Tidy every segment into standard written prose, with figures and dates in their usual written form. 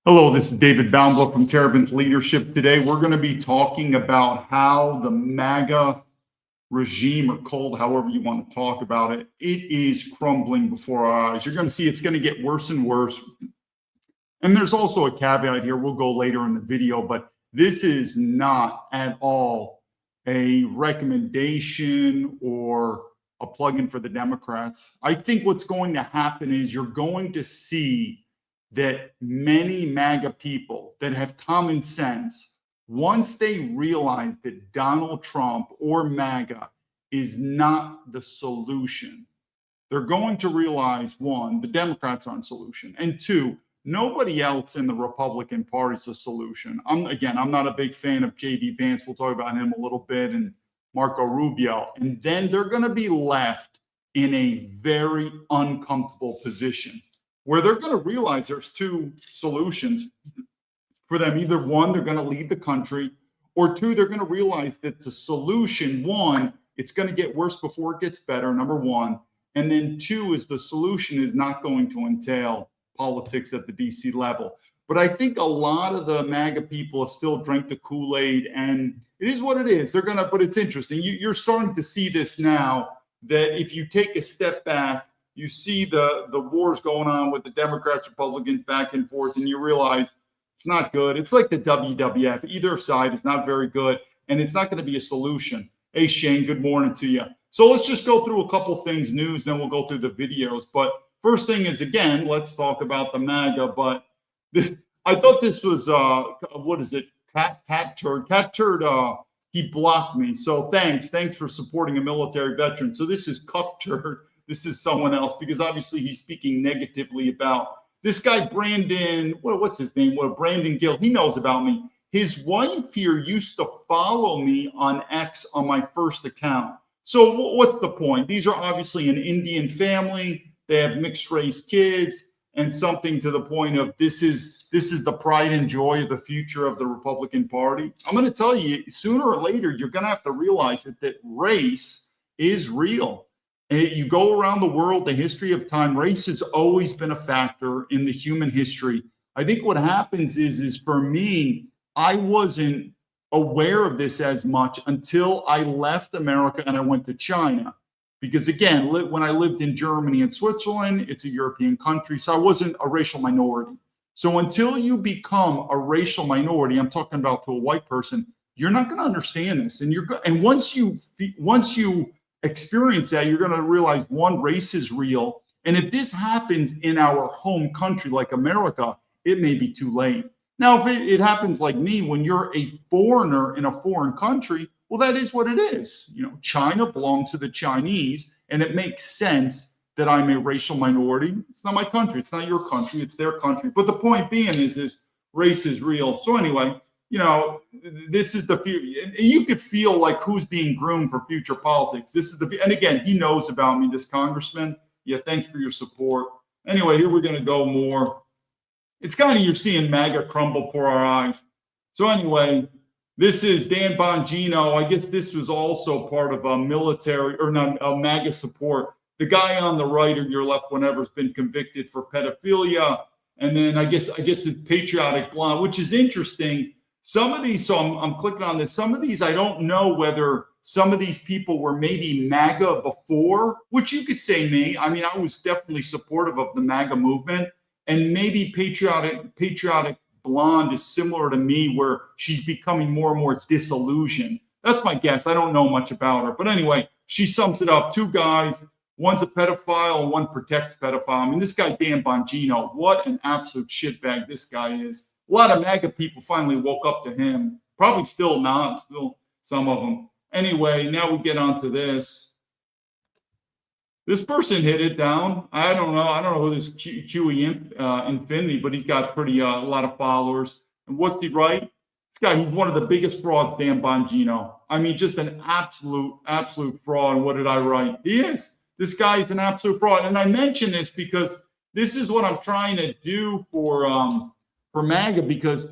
Hello, this is David Baumblatt from Terrabins Leadership. Today, we're going to be talking about how the MAGA regime or cult, however you want to talk about it, it is crumbling before our eyes. You're going to see it's going to get worse and worse. And there's also a caveat here. We'll go later in the video, but this is not at all a recommendation or a plug-in for the Democrats. I think what's going to happen is you're going to see that many MAGA people that have common sense, once they realize that Donald Trump or MAGA is not the solution, they're going to realize, one, the Democrats aren't solution, and two, nobody else in the Republican Party is a solution. I'm not a big fan of J.D. Vance. We'll talk about him a little bit, and Marco Rubio. And then they're going to be left in a very uncomfortable position where they're going to realize there's two solutions for them. Either one, they're going to leave the country, or two, they're going to realize that the solution, one, it's going to get worse before it gets better, number one. And then two is the solution is not going to entail politics at the DC level. But I think a lot of the MAGA people still drink the Kool-Aid, and it is what it is. But it's interesting. You're starting to see this now, that if you take a step back, you see the wars going on with the Democrats, Republicans back and forth, and you realize it's not good. It's like the WWF. Either side is not very good, and it's not going to be a solution. Hey, Shane, good morning to you. So let's just go through a couple things, news, then we'll go through the videos. But first thing is, again, let's talk about the MAGA. But I thought this was, what is it? Cat Turd, he blocked me. So thanks for supporting a military veteran. So this is Cup Turd. This is someone else, because obviously he's speaking negatively about this guy, Brandon. What's his name? Brandon Gill. He knows about me. His wife here used to follow me on X on my first account. So what's the point? These are obviously an Indian family. They have mixed race kids, and something to the point of this is the pride and joy of the future of the Republican Party. I'm going to tell you, sooner or later, you're going to have to realize that race is real. You go around the world, the history of time, race has always been a factor in the human history. I think what happens is for me, I wasn't aware of this as much until I left America and I went to China. Because again, when I lived in Germany and Switzerland, it's a European country, so I wasn't a racial minority. So until you become a racial minority, I'm talking about to a white person, you're not going to understand this. And once you experience that, you're going to realize, one, race is real. And if this happens in our home country like America, it may be too late. Now, if it happens like me, when you're a foreigner in a foreign country, well, that is what it is. China belongs to the Chinese, and it makes sense that I'm a racial minority. It's not my country. It's not your country. It's their country. But the point being is race is real. So anyway, this is the future. You could feel like who's being groomed for future politics. And again, he knows about me, this congressman. Yeah, thanks for your support. Anyway, here we're going to go more. It's kind of, you're seeing MAGA crumble before our eyes. So anyway, this is Dan Bongino. I guess this was also part of a military, or not, a MAGA support. The guy on the right or your left, whenever, has been convicted for pedophilia. And then I guess it's Patriotic Blonde, which is interesting. Some of these, so I'm clicking on this. Some of these, I don't know whether some of these people were maybe MAGA before, which you could say me. I mean, I was definitely supportive of the MAGA movement. And maybe Patriotic Blonde is similar to me, where she's becoming more and more disillusioned. That's my guess. I don't know much about her. But anyway, she sums it up. Two guys, one's a pedophile and one protects pedophile. I mean, this guy, Dan Bongino, what an absolute shitbag this guy is. A lot of MAGA people finally woke up to him. Probably still not, still some of them. Anyway, now we get on to this. This person hit it down. I don't know who this QE Infinity, but he's got a lot of followers. And what's he write? This guy, he's one of the biggest frauds, Dan Bongino. I mean, just an absolute fraud. And what did I write? He is. This guy is an absolute fraud. And I mention this because this is what I'm trying to do for MAGA, because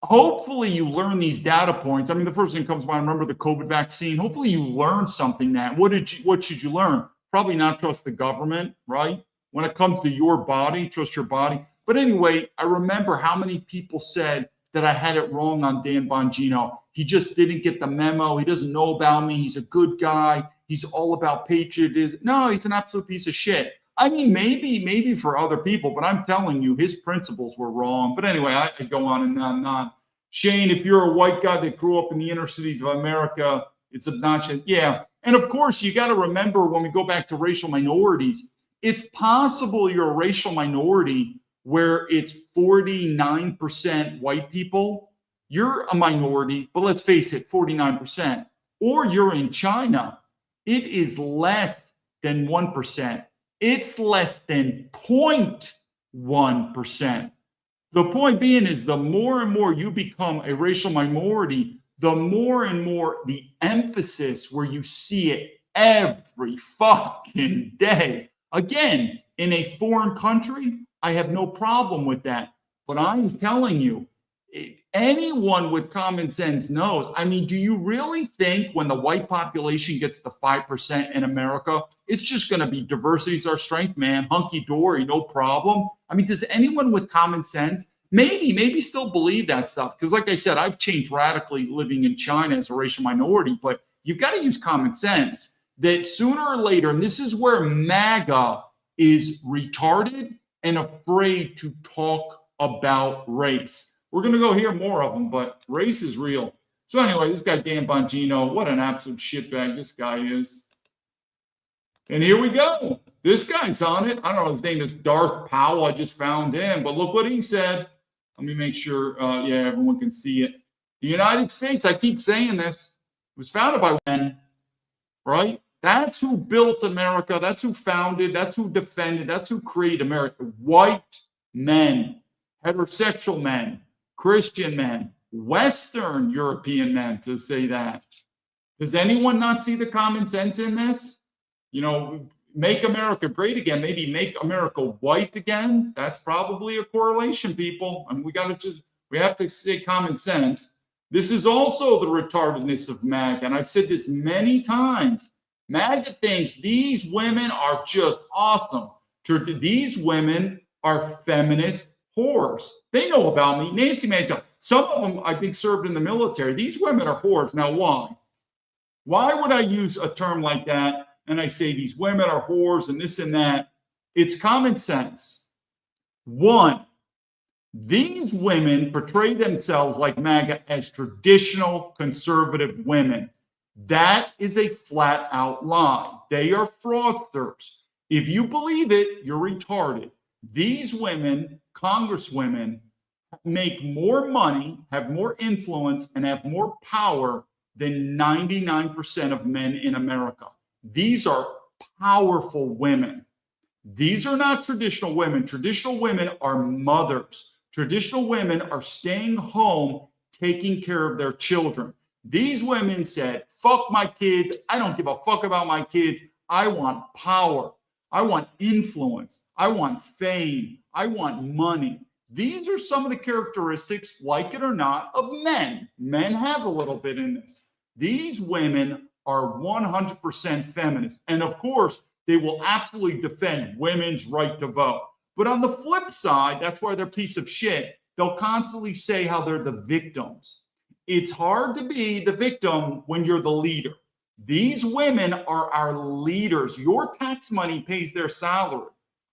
hopefully you learn these data points. I mean, the first thing that comes to mind, remember the COVID vaccine. Hopefully you learn something. What should you learn? Probably not trust the government, right? When it comes to your body, trust your body. But anyway, I remember how many people said that I had it wrong on Dan Bongino. He just didn't get the memo. He doesn't know about me. He's a good guy. He's all about patriotism. No, he's an absolute piece of shit. I mean, maybe for other people, but I'm telling you, his principles were wrong. But anyway, I could go on and on and on. Shane, if you're a white guy that grew up in the inner cities of America, it's obnoxious. Yeah. And of course, you got to remember when we go back to racial minorities, it's possible you're a racial minority where it's 49% white people. You're a minority, but let's face it, 49%. Or you're in China. It is less than 1%. It's less than 0.1%. The point being is the more and more you become a racial minority, the more and more the emphasis where you see it every fucking day. Again, in a foreign country, I have no problem with that. But I'm telling you, anyone with common sense knows. I mean, do you really think when the white population gets to 5% in America, it's just going to be diversity's our strength, man, hunky-dory, no problem? I mean, does anyone with common sense maybe still believe that stuff? Because like I said, I've changed radically living in China as a racial minority, but you've got to use common sense that sooner or later, and this is where MAGA is retarded and afraid to talk about race. We're going to go hear more of them, but race is real. So anyway, this guy, Dan Bongino, what an absolute shitbag this guy is. And here we go. This guy's on it. I don't know. His name is Darth Powell. I just found him. But look what he said. Let me make sure, everyone can see it. The United States, I keep saying this, was founded by men, right? That's who built America. That's who founded. That's who defended. That's who created America. White men, heterosexual men, Christian men, Western European men, to say that. Does anyone not see the common sense in this? You know, make America great again, maybe make America white again. That's probably a correlation, people. I mean, we have to say common sense. This is also the retardedness of MAGA. And I've said this many times. MAGA thinks these women are just awesome. These women are feminist whores. They know about me. Nancy Mason, some of them I think served in the military. These women are whores. Now, why? Why would I use a term like that? And I say these women are whores and this and that. It's common sense. One, these women portray themselves like MAGA as traditional conservative women. That is a flat out lie. They are fraudsters. If you believe it, you're retarded. These women, congresswomen, make more money, have more influence, and have more power than 99% of men in America. These are powerful women. These are not traditional women. Traditional women are mothers. Traditional women are staying home, taking care of their children. These women said, fuck my kids. I don't give a fuck about my kids. I want power. I want influence. I want fame. I want money. These are some of the characteristics, like it or not, of men. Men have a little bit in this. These women are 100% feminist. And of course, they will absolutely defend women's right to vote. But on the flip side, that's why they're a piece of shit. They'll constantly say how they're the victims. It's hard to be the victim when you're the leader. These women are our leaders. Your tax money pays their salary.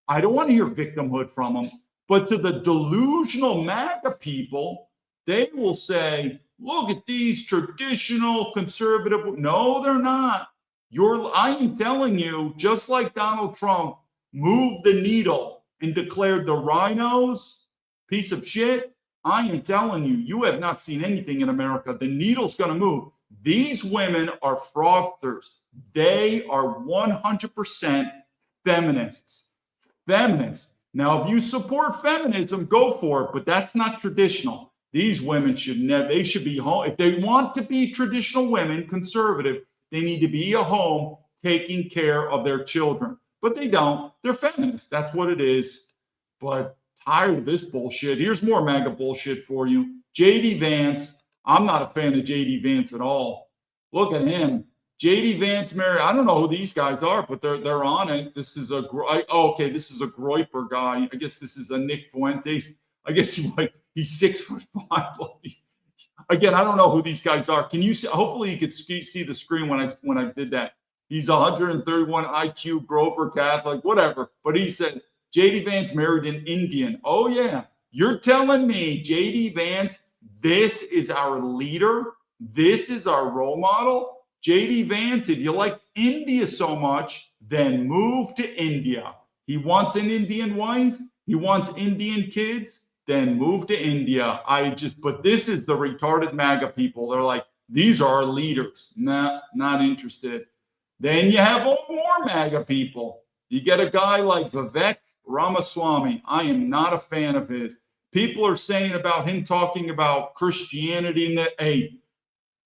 I don't want to hear victimhood from them. But to the delusional MAGA people, they will say, look at these traditional conservative. No, they're not. I am telling you, just like Donald Trump moved the needle and declared the rhinos piece of shit, I am telling you, you have not seen anything in America. The needle's going to move. These women are fraudsters. They are 100% feminists. Feminists. Now, if you support feminism, go for it, but that's not traditional. These women they should be home. If they want to be traditional women, conservative, they need to be at home taking care of their children. But they don't. They're feminists. That's what it is. But tired of this bullshit. Here's more MAGA bullshit for you. J.D. Vance. I'm not a fan of J.D. Vance at all. Look at him. JD Vance married. I don't know who these guys are, but they're on it. This is okay. This is a Groiper guy. I guess this is a Nick Fuentes. I guess he's 6'5". Again, I don't know who these guys are. Can you see? Hopefully, you could see the screen when I did that. He's 131 IQ, Grover Catholic, whatever. But he says JD Vance married an Indian. Oh yeah, you're telling me JD Vance? This is our leader. This is our role model. JD Vance, if you like India so much, then move to India. He wants an Indian wife. He wants Indian kids. Then move to India. But this is the retarded MAGA people. They're like, these are our leaders. Nah, not interested. Then you have all more MAGA people. You get a guy like Vivek Ramaswamy. I am not a fan of his. People are saying about him talking about Christianity and that, hey,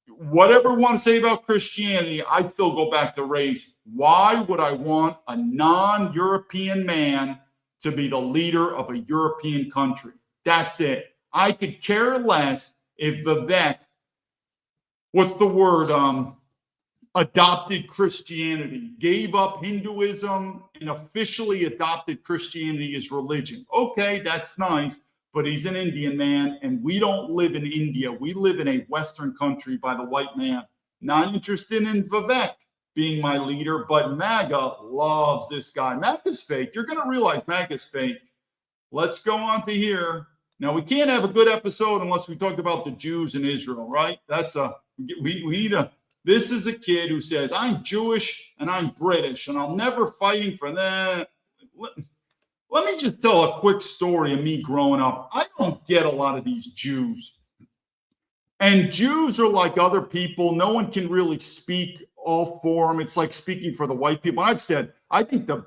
whatever you want to say about Christianity, I still go back to race. Why would I want a non-European man to be the leader of a European country? That's it. I could care less if Vivek, what's the word, adopted Christianity, gave up Hinduism and officially adopted Christianity as religion. Okay, that's nice. But he's an Indian man, and we don't live in India. We live in a Western country by the white man. Not interested in Vivek being my leader, but MAGA loves this guy. MAGA's fake. You're going to realize MAGA's fake. Let's go on to here. Now, we can't have a good episode unless we talk about the Jews in Israel, right? We need a, this is a kid who says, I'm Jewish and I'm British, and I'm never fighting for that. Let me just tell a quick story of me growing up. I don't get a lot of these Jews. And Jews are like other people. No one can really speak all for them. It's like speaking for the white people. I've said, I think the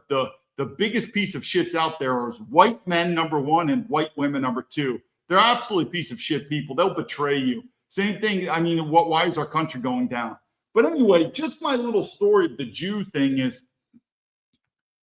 biggest piece of shits out there is white men, number one, and white women, number two. They're absolutely piece of shit people. They'll betray you. Same thing. I mean, why is our country going down? But anyway, just my little story of the Jew thing is,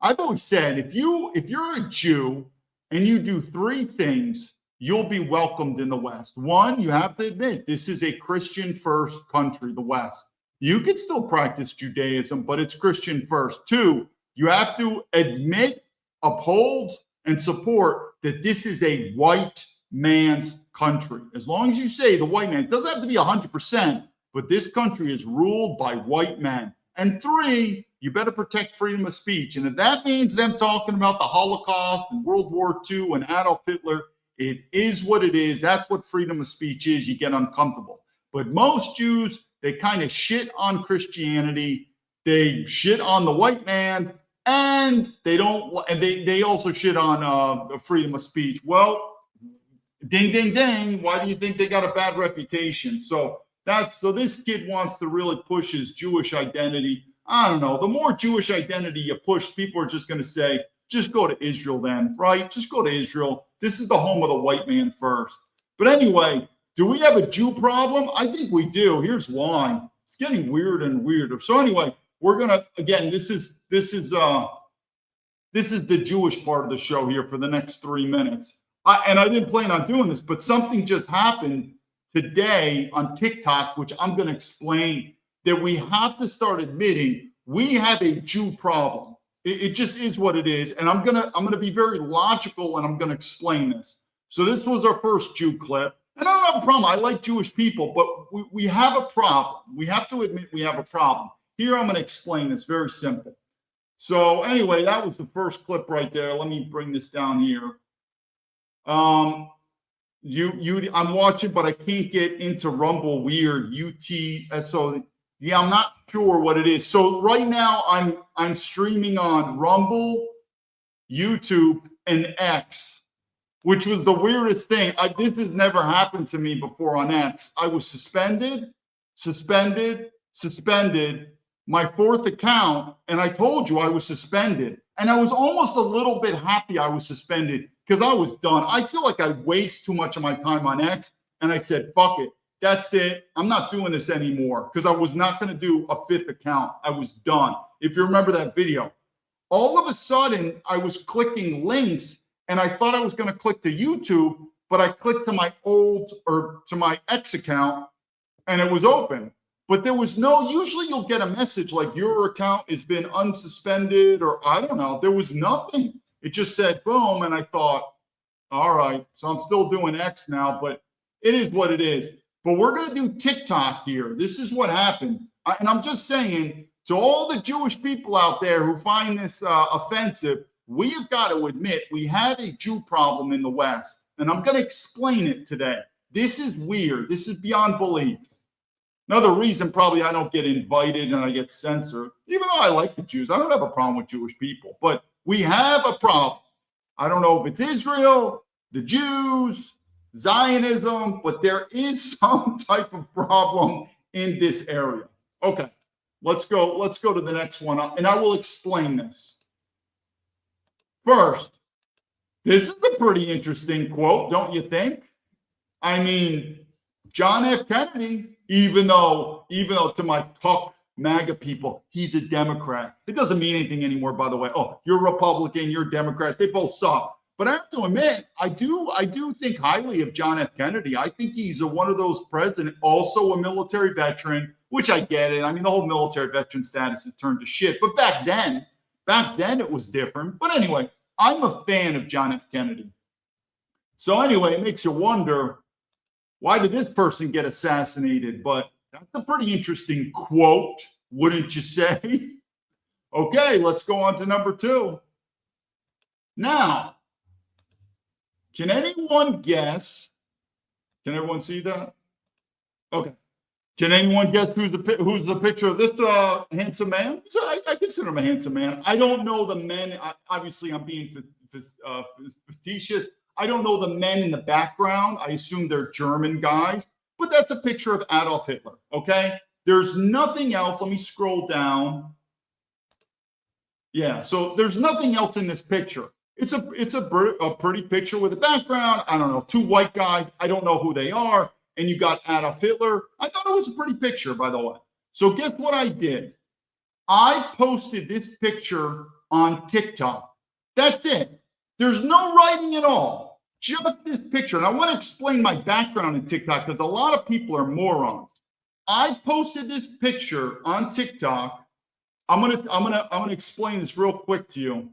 I've always said, if you're a Jew and you do three things, you'll be welcomed in the West. One, you have to admit this is a Christian first country, the West. You can still practice Judaism, but it's Christian first. Two, you have to admit, uphold, and support that this is a white man's country. As long as you say the white man, it doesn't have to be 100%, but this country is ruled by white men. And three, you better protect freedom of speech. And if that means them talking about the Holocaust and World War II and Adolf Hitler, it is what it is. That's what freedom of speech is. You get uncomfortable. But most Jews, they kind of shit on Christianity. They shit on the white man, and they also shit on the freedom of speech. Well, ding, ding, ding. Why do you think they got a bad reputation? So this kid wants to really push his Jewish identity. I don't know. The more Jewish identity you push, people are just going to say, just go to Israel then, right? Just go to Israel. This is the home of the white man first. But anyway, do we have a Jew problem? I think we do. Here's why. It's getting weirder and weirder. So anyway, we're going to, again, this is the Jewish part of the show here for the next 3 minutes. And I didn't plan on doing this, but something just happened today on TikTok, which I'm going to explain, that we have to start admitting we have a Jew problem. It just is what it is. And I'm gonna be very logical, and I'm gonna explain this. So this was our first Jew clip. And I don't have a problem. I like Jewish people, but we have a problem. We have to admit we have a problem. Here I'm gonna explain this very simple. So anyway, that was the first clip right there. Let me bring this down here. I'm watching, but I can't get into Rumble weird. UTSO. Yeah, I'm not sure what it is. So right now I'm streaming on Rumble, YouTube, and X, which was the weirdest thing. This has never happened to me before on X. I was suspended, my fourth account, and I told you I was suspended. And I was almost a little bit happy I was suspended because I was done. I feel like I waste too much of my time on X, and I said, fuck it. That's it. I'm not doing this anymore because I was not going to do a fifth account. I was done. If you remember that video, all of a sudden I was clicking links and I thought I was going to click to YouTube, but I clicked to my to my X account and it was open. But there was no, usually you'll get a message like your account has been unsuspended, or I don't know. There was nothing. It just said boom. And I thought, all right, so I'm still doing X now, but it is what it is. But we're going to do TikTok here. This is what happened. And I'm just saying to all the Jewish people out there who find this offensive, we have got to admit we have a Jew problem in the West. And I'm going to explain it today. This is weird. This is beyond belief. Another reason probably I don't get invited and I get censored, even though I like the Jews. I don't have a problem with Jewish people, but we have a problem. I don't know if it's Israel, the Jews, Zionism, but there is some type of problem in this area. Okay, let's go to the next one, and I will explain this. First, this is a pretty interesting quote, don't you think? I mean, John F. Kennedy, even though to my tough MAGA people, he's a Democrat. It doesn't mean anything anymore, by the way. Oh, you're Republican, you're Democrat. They both suck. But I have to admit, I do think highly of John F. Kennedy. I think he's one of those presidents, also a military veteran, which I get it. I mean, the whole military veteran status has turned to shit. But back then it was different. But anyway, I'm a fan of John F. Kennedy. So anyway, it makes you wonder, why did this person get assassinated? But that's a pretty interesting quote, wouldn't you say? Okay, let's go on to number 2. Now, can anyone guess? Can everyone see that? Okay. Can anyone guess who's the picture of this handsome man? So I consider him a handsome man. I don't know the men. Obviously, I'm being facetious. I don't know the men in the background. I assume they're German guys, but that's a picture of Adolf Hitler, okay? There's nothing else. Let me scroll down. Yeah, so there's nothing else in this picture. It's a pretty picture with a background. I don't know, 2 white guys. I don't know who they are. And you got Adolf Hitler. I thought it was a pretty picture, by the way. So guess what I did? I posted this picture on TikTok. That's it. There's no writing at all. Just this picture. And I want to explain my background in TikTok because a lot of people are morons. I posted this picture on TikTok. I'm gonna explain this real quick to you.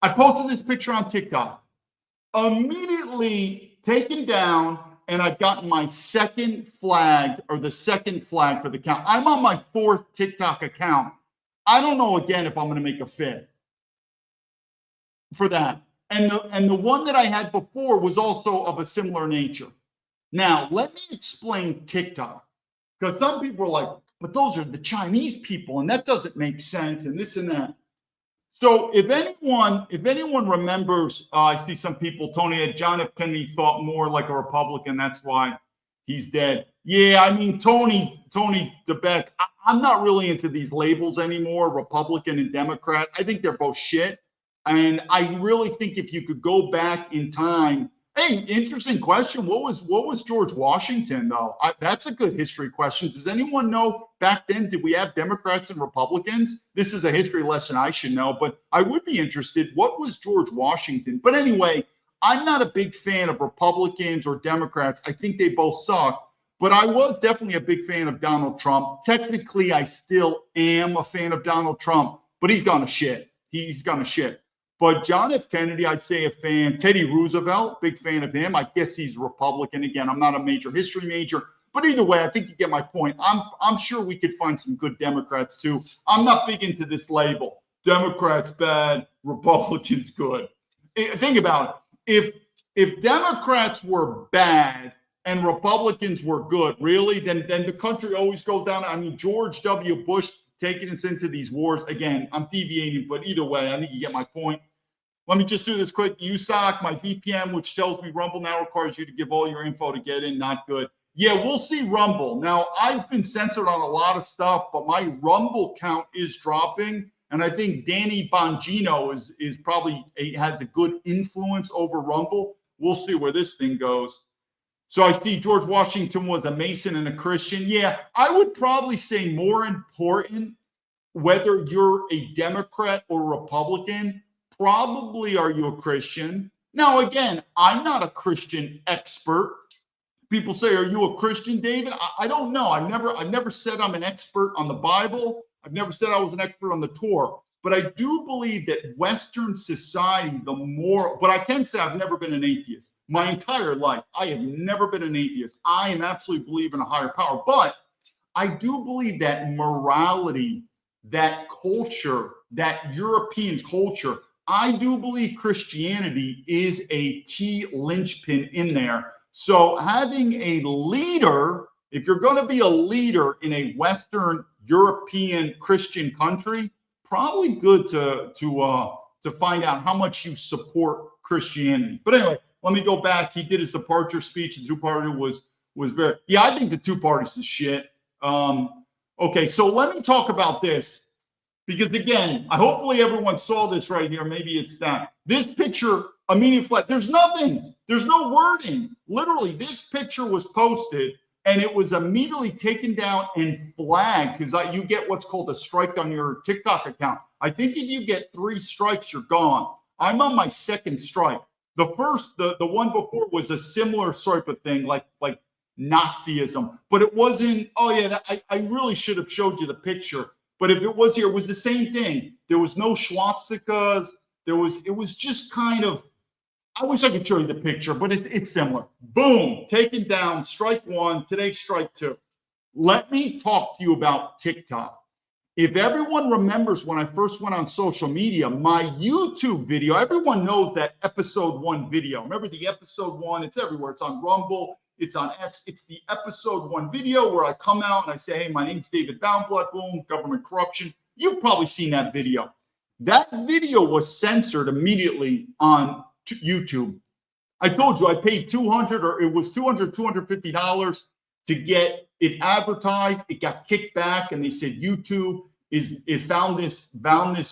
I posted this picture on TikTok. Immediately taken down, and I've gotten my second flag, or the second flag for the account. I'm on my 4th TikTok account. I don't know again if I'm going to make a 5th for that. And the one that I had before was also of a similar nature. Now, let me explain TikTok, because some people are like, but those are the Chinese people, and that doesn't make sense, and this and that. So if anyone remembers, I see some people, Tony, that John F. Kennedy thought more like a Republican. That's why he's dead. Yeah, I mean, Tony DeBeck, I'm not really into these labels anymore, Republican and Democrat. I think they're both shit. And I really think if you could go back in time, hey, interesting question. What was George Washington, though? That's a good history question. Does anyone know back then, did we have Democrats and Republicans? This is a history lesson I should know, but I would be interested. What was George Washington? But anyway, I'm not a big fan of Republicans or Democrats. I think they both suck. But I was definitely a big fan of Donald Trump. Technically, I still am a fan of Donald Trump, but he's gone to shit. He's gone to shit. But John F. Kennedy, I'd say a fan. Teddy Roosevelt, big fan of him. I guess he's Republican. Again, I'm not a major history major. But either way, I think you get my point. I'm sure we could find some good Democrats, too. I'm not big into this label. Democrats bad, Republicans good. Think about it. If Democrats were bad and Republicans were good, really, then the country always goes down. I mean, George W. Bush taking us into these wars. Again, I'm deviating, but either way, I think you get my point. Let me just do this quick. USAC, my VPN, which tells me Rumble now requires you to give all your info to get in. Not good. Yeah, we'll see Rumble. Now, I've been censored on a lot of stuff, but my Rumble count is dropping. And I think Danny Bongino is probably has a good influence over Rumble. We'll see where this thing goes. So I see George Washington was a Mason and a Christian. Yeah, I would probably say more important, whether you're a Democrat or Republican, probably are you a Christian? Now, again, I'm not a Christian expert People say, "Are you a Christian, David?" I don't know. I've never said I'm an expert on the Bible. I've never said I was an expert on the Torah. But I do believe that Western society, but I can say I've never been an atheist. My entire life, I have never been an atheist. I am absolutely believe in a higher power. But I do believe that morality, that culture, that European culture, I do believe Christianity is a key linchpin in there. So having a leader, if you're going to be a leader in a Western European Christian country, probably good to find out how much you support Christianity. But anyway, let me go back. He did his departure speech. The two-party was very, yeah, I think the two parties is shit. Okay, so let me talk about this. Because again, hopefully everyone saw this right here. Maybe it's that. This picture, immediate flag, there's nothing. There's no wording. Literally, this picture was posted and it was immediately taken down and flagged because you get what's called a strike on your TikTok account. I think if you get 3 strikes, you're gone. I'm on my 2nd strike. The first, the one before was a similar sort of thing, like Nazism, but it wasn't. Oh yeah, I really should have showed you the picture. But if it was here, it was the same thing. There was no swastikas. It was just kind of, I wish I could show you the picture, but it's similar. Boom, taken down, strike 1, today strike 2. Let me talk to you about TikTok. If everyone remembers when I first went on social media, my YouTube video, everyone knows that episode 1 video. Remember the episode 1, it's everywhere. It's on Rumble. It's on X. It's the episode 1 video where I come out and I say, hey, my name's David Baumblatt, boom, government corruption. You've probably seen that video. That video was censored immediately on YouTube. I told you I paid $250 to get it advertised. It got kicked back and they said YouTube found this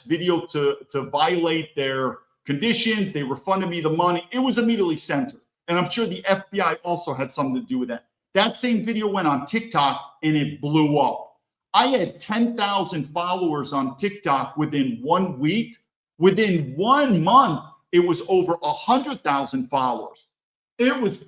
video to violate their conditions. They refunded me the money. It was immediately censored. And I'm sure the FBI also had something to do with that. That same video went on TikTok and it blew up. I had 10,000 followers on TikTok within 1 week. Within 1 month, it was over 100,000 followers. It was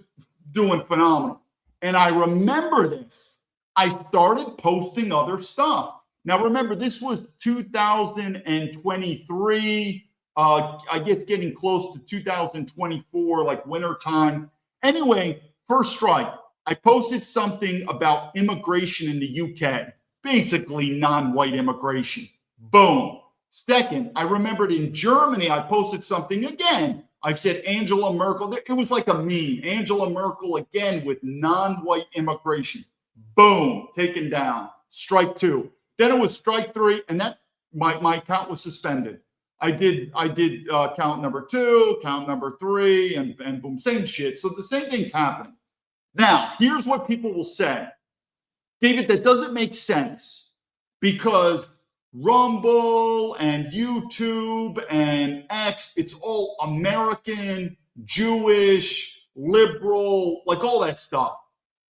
doing phenomenal. And I remember this. I started posting other stuff. Now, remember, this was 2023. I guess getting close to 2024, like winter time. Anyway, first strike, I posted something about immigration in the UK, basically non-white immigration. Boom. Second, I remembered in Germany, I posted something again. I said Angela Merkel. It was like a meme. Angela Merkel again with non-white immigration. Boom, taken down. Strike 2. Then it was strike 3, and that my account was suspended. I did count number 2, count number 3, and boom, same shit. So the same thing's happening. Now, here's what people will say. David, that doesn't make sense because Rumble and YouTube and X, it's all American, Jewish, liberal, like all that stuff.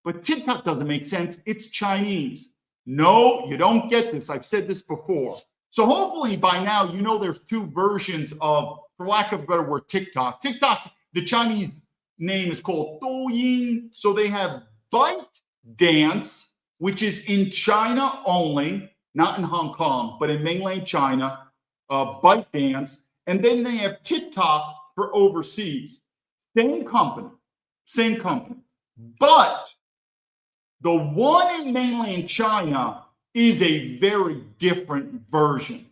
But TikTok doesn't make sense. It's Chinese. No, you don't get this. I've said this before. So hopefully by now, you know there's 2 versions of, for lack of a better word, TikTok. TikTok, the Chinese name is called Douyin. So they have Byte Dance, which is in China only, not in Hong Kong, but in mainland China, Byte Dance. And then they have TikTok for overseas. Same company. But the one in mainland China is a very different version.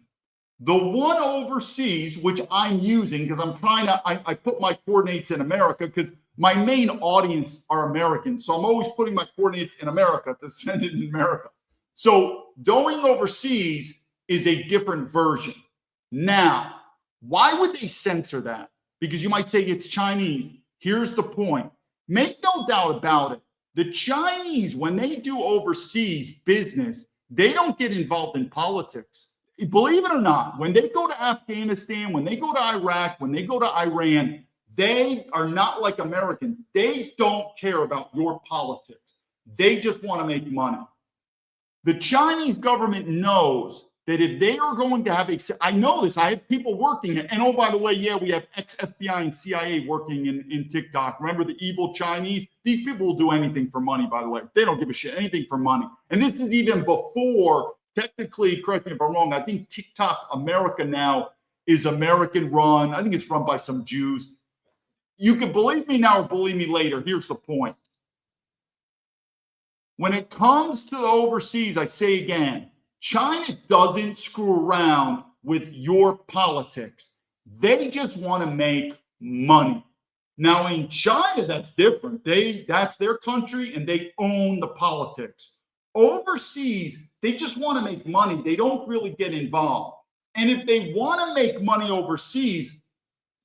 The one overseas, which I'm using because I'm trying to, I put my coordinates in America because my main audience are Americans. So I'm always putting my coordinates in America to send it in America. So going overseas is a different version. Now, why would they censor that? Because you might say it's Chinese. Here's the point. Make no doubt about it. The Chinese, when they do overseas business, they don't get involved in politics. Believe it or not, when they go to Afghanistan, when they go to Iraq, when they go to Iran, they are not like Americans. They don't care about your politics. They just want to make money. The Chinese government knows that if they are going to have I know this, I have people working it. And oh, by the way, yeah, we have ex-FBI and CIA working in TikTok. Remember the evil Chinese? These people will do anything for money, by the way. They don't give a shit, anything for money. And this is even before, technically, correct me if I'm wrong, I think TikTok America now is American run. I think it's run by some Jews. You can believe me now or believe me later. Here's the point. When it comes to the overseas, I say again, China doesn't screw around with your politics. They just want to make money. Now in China, that's different. That's their country and they own the politics. Overseas, they just want to make money. They don't really get involved. And if they want to make money overseas,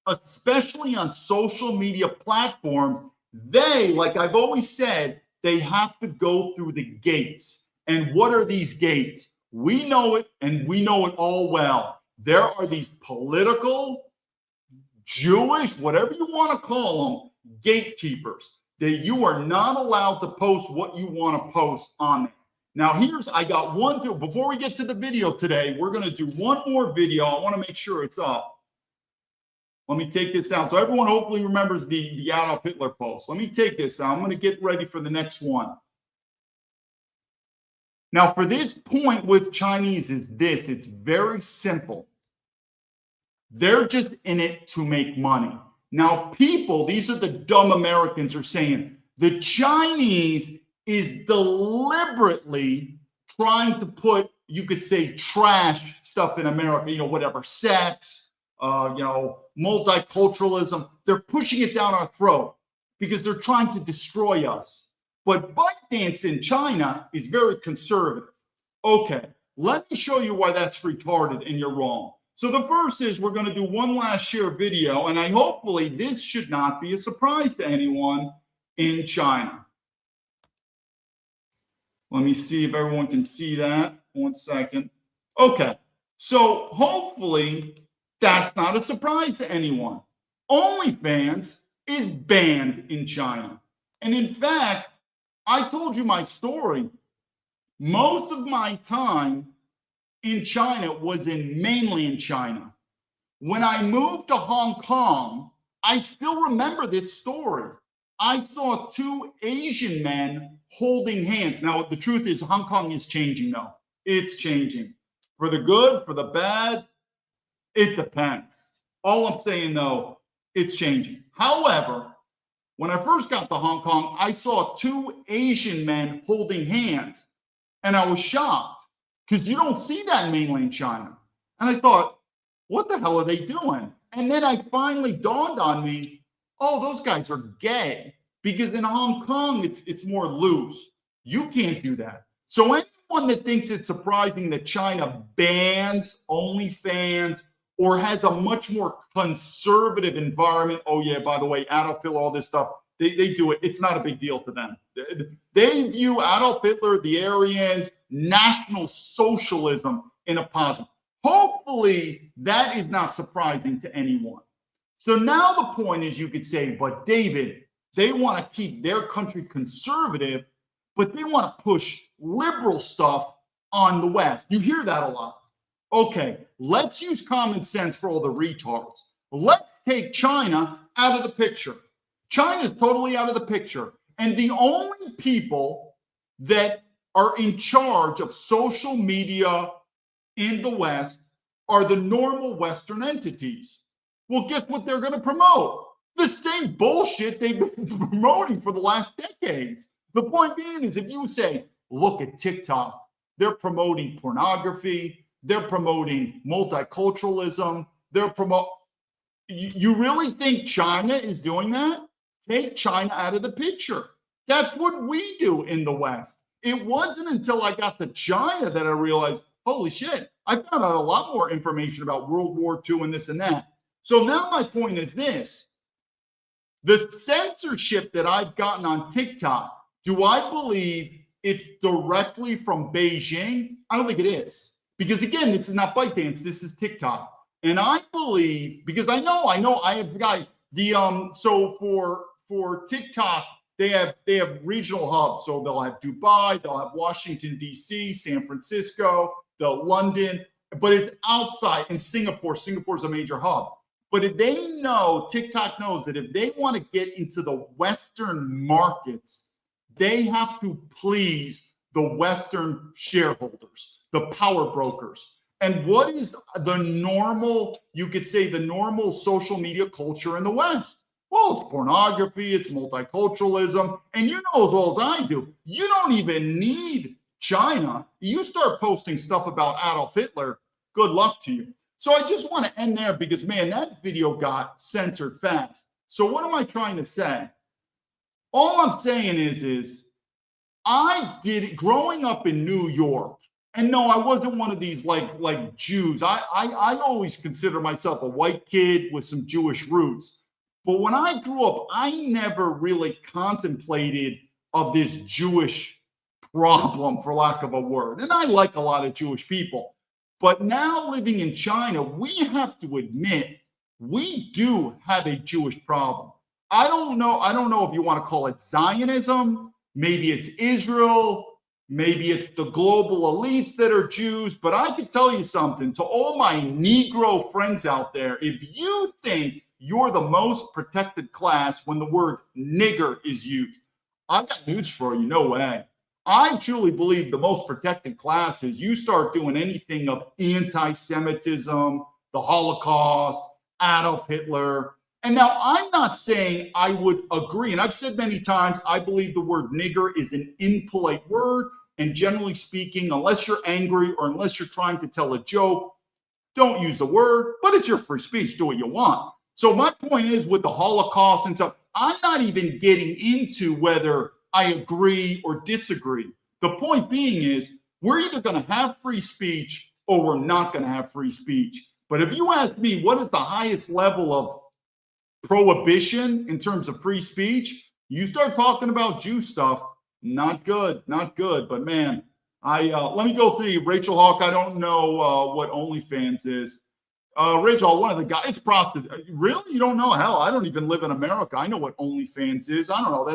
especially on social media platforms, they, like I've always said, they have to go through the gates. And what are these gates? We know it, and we know it all well. There are these political, Jewish, whatever you want to call them, gatekeepers, that you are not allowed to post what you want to post on there. Now, I got one, before we get to the video today, we're going to do one more video. I want to make sure it's up. Let me take this down. So everyone hopefully remembers the Adolf Hitler post. Let me take this out. I'm going to get ready for the next one. Now, for this point with Chinese is this. It's very simple. They're just in it to make money. Now, people, these are the dumb Americans, are saying the Chinese is deliberately trying to put, you could say, trash stuff in America, whatever, sex, multiculturalism. They're pushing it down our throat because they're trying to destroy us. But ByteDance in China is very conservative. Okay, let me show you why that's retarded and you're wrong. So the first is we're going to do one last share video, and hopefully this should not be a surprise to anyone in China. Let me see if everyone can see that. 1 second. Okay, so hopefully that's not a surprise to anyone. OnlyFans is banned in China. And in fact, I told you my story. Most of my time in China was in mainland China. When I moved to Hong Kong, I still remember this story. I saw 2 Asian men holding hands. Now, the truth is, Hong Kong is changing though. It's changing. For the good, for the bad, it depends. All I'm saying though, it's changing. However, when I first got to Hong Kong, I saw 2 Asian men holding hands, and I was shocked because you don't see that in mainland China. And I thought, what the hell are they doing? And then I finally dawned on me, oh, those guys are gay, because in Hong Kong, it's more loose. You can't do that. So anyone that thinks it's surprising that China bans OnlyFans or has a much more conservative environment. Oh, yeah, by the way, Adolf Hitler, all this stuff, they do it. It's not a big deal to them. They view Adolf Hitler, the Aryans, National Socialism in a positive. Hopefully, that is not surprising to anyone. So now the point is, you could say, but David, they want to keep their country conservative, but they want to push liberal stuff on the West. You hear that a lot. Okay, let's use common sense for all the retards. Let's take China out of the picture. China's totally out of the picture. And the only people that are in charge of social media in the West are the normal Western entities. Well, guess what they're going to promote? The same bullshit they've been promoting for the last decades. The point being is, if you say, look at TikTok, they're promoting pornography, they're promoting multiculturalism. You really think China is doing that? Take China out of the picture. That's what we do in the West. It wasn't until I got to China that I realized, holy shit, I found out a lot more information about World War II and this and that. So now my point is this. The censorship that I've gotten on TikTok, do I believe it's directly from Beijing? I don't think it is. Because again, this is not ByteDance, this is TikTok. And I believe, because I know I have got so for TikTok, they have regional hubs. So they'll have Dubai, they'll have Washington, DC, San Francisco, the London, but it's outside in Singapore. Singapore's a major hub. But if they know, TikTok knows that if they want to get into the Western markets, they have to please the Western shareholders, the power brokers. And what is the normal, you could say the normal social media culture in the West? Well, it's pornography, it's multiculturalism. And you know as well as I do, you don't even need China. You start posting stuff about Adolf Hitler, good luck to you. So I just want to end there because, man, that video got censored fast. So what am I trying to say? All I'm saying is I did it growing up in New York. And no, I wasn't one of these like Jews. I always consider myself a white kid with some Jewish roots. But when I grew up, I never really contemplated of this Jewish problem, for lack of a word. And I like a lot of Jewish people. But now living in China, we have to admit we do have a Jewish problem. I don't know if you want to call it Zionism, maybe it's Israel, maybe it's the global elites that are Jews, but I can tell you something to all my Negro friends out there. If you think you're the most protected class when the word nigger is used, I've got news for you, no way. I truly believe the most protected class is you start doing anything of anti-Semitism, the Holocaust, Adolf Hitler. And now I'm not saying I would agree. And I've said many times, I believe the word nigger is an impolite word. And generally speaking, unless you're angry or unless you're trying to tell a joke, don't use the word, but it's your free speech. Do what you want. So my point is with the Holocaust and stuff, I'm not even getting into whether I agree or disagree. The point being is we're either going to have free speech or we're not going to have free speech. But if you ask me what is the highest level of prohibition in terms of free speech, you start talking about Jew stuff, not good, not good. But man, let me go through Rachel Hawk. I don't know what OnlyFans is. Rachel, one of the guys, it's prostitute. Really? You don't know? Hell, I don't even live in America. I know what OnlyFans is. I don't know.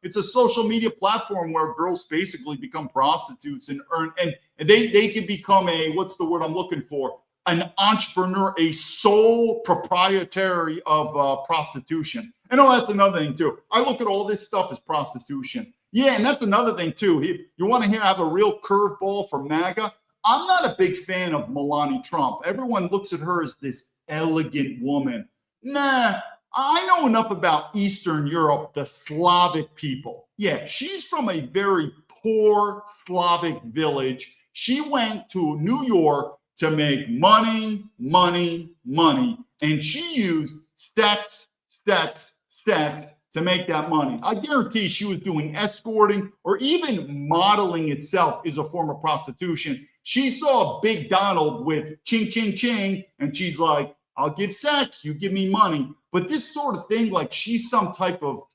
It's a social media platform where girls basically become prostitutes and earn, and they can become what's the word I'm looking for? An entrepreneur, a sole proprietary of prostitution. And that's another thing too. I look at all this stuff as prostitution. Yeah, and that's another thing too. You want to have a real curveball for MAGA? I'm not a big fan of Melania Trump. Everyone looks at her as this elegant woman. Nah, I know enough about Eastern Europe, the Slavic people. Yeah, she's from a very poor Slavic village. She went to New York to make money, money, money. And she used sex to make that money. I guarantee she was doing escorting or even modeling itself is a form of prostitution. She saw Big Donald with ching, ching, ching, and she's like, I'll give sex, you give me money. But this sort of thing, like she's some type of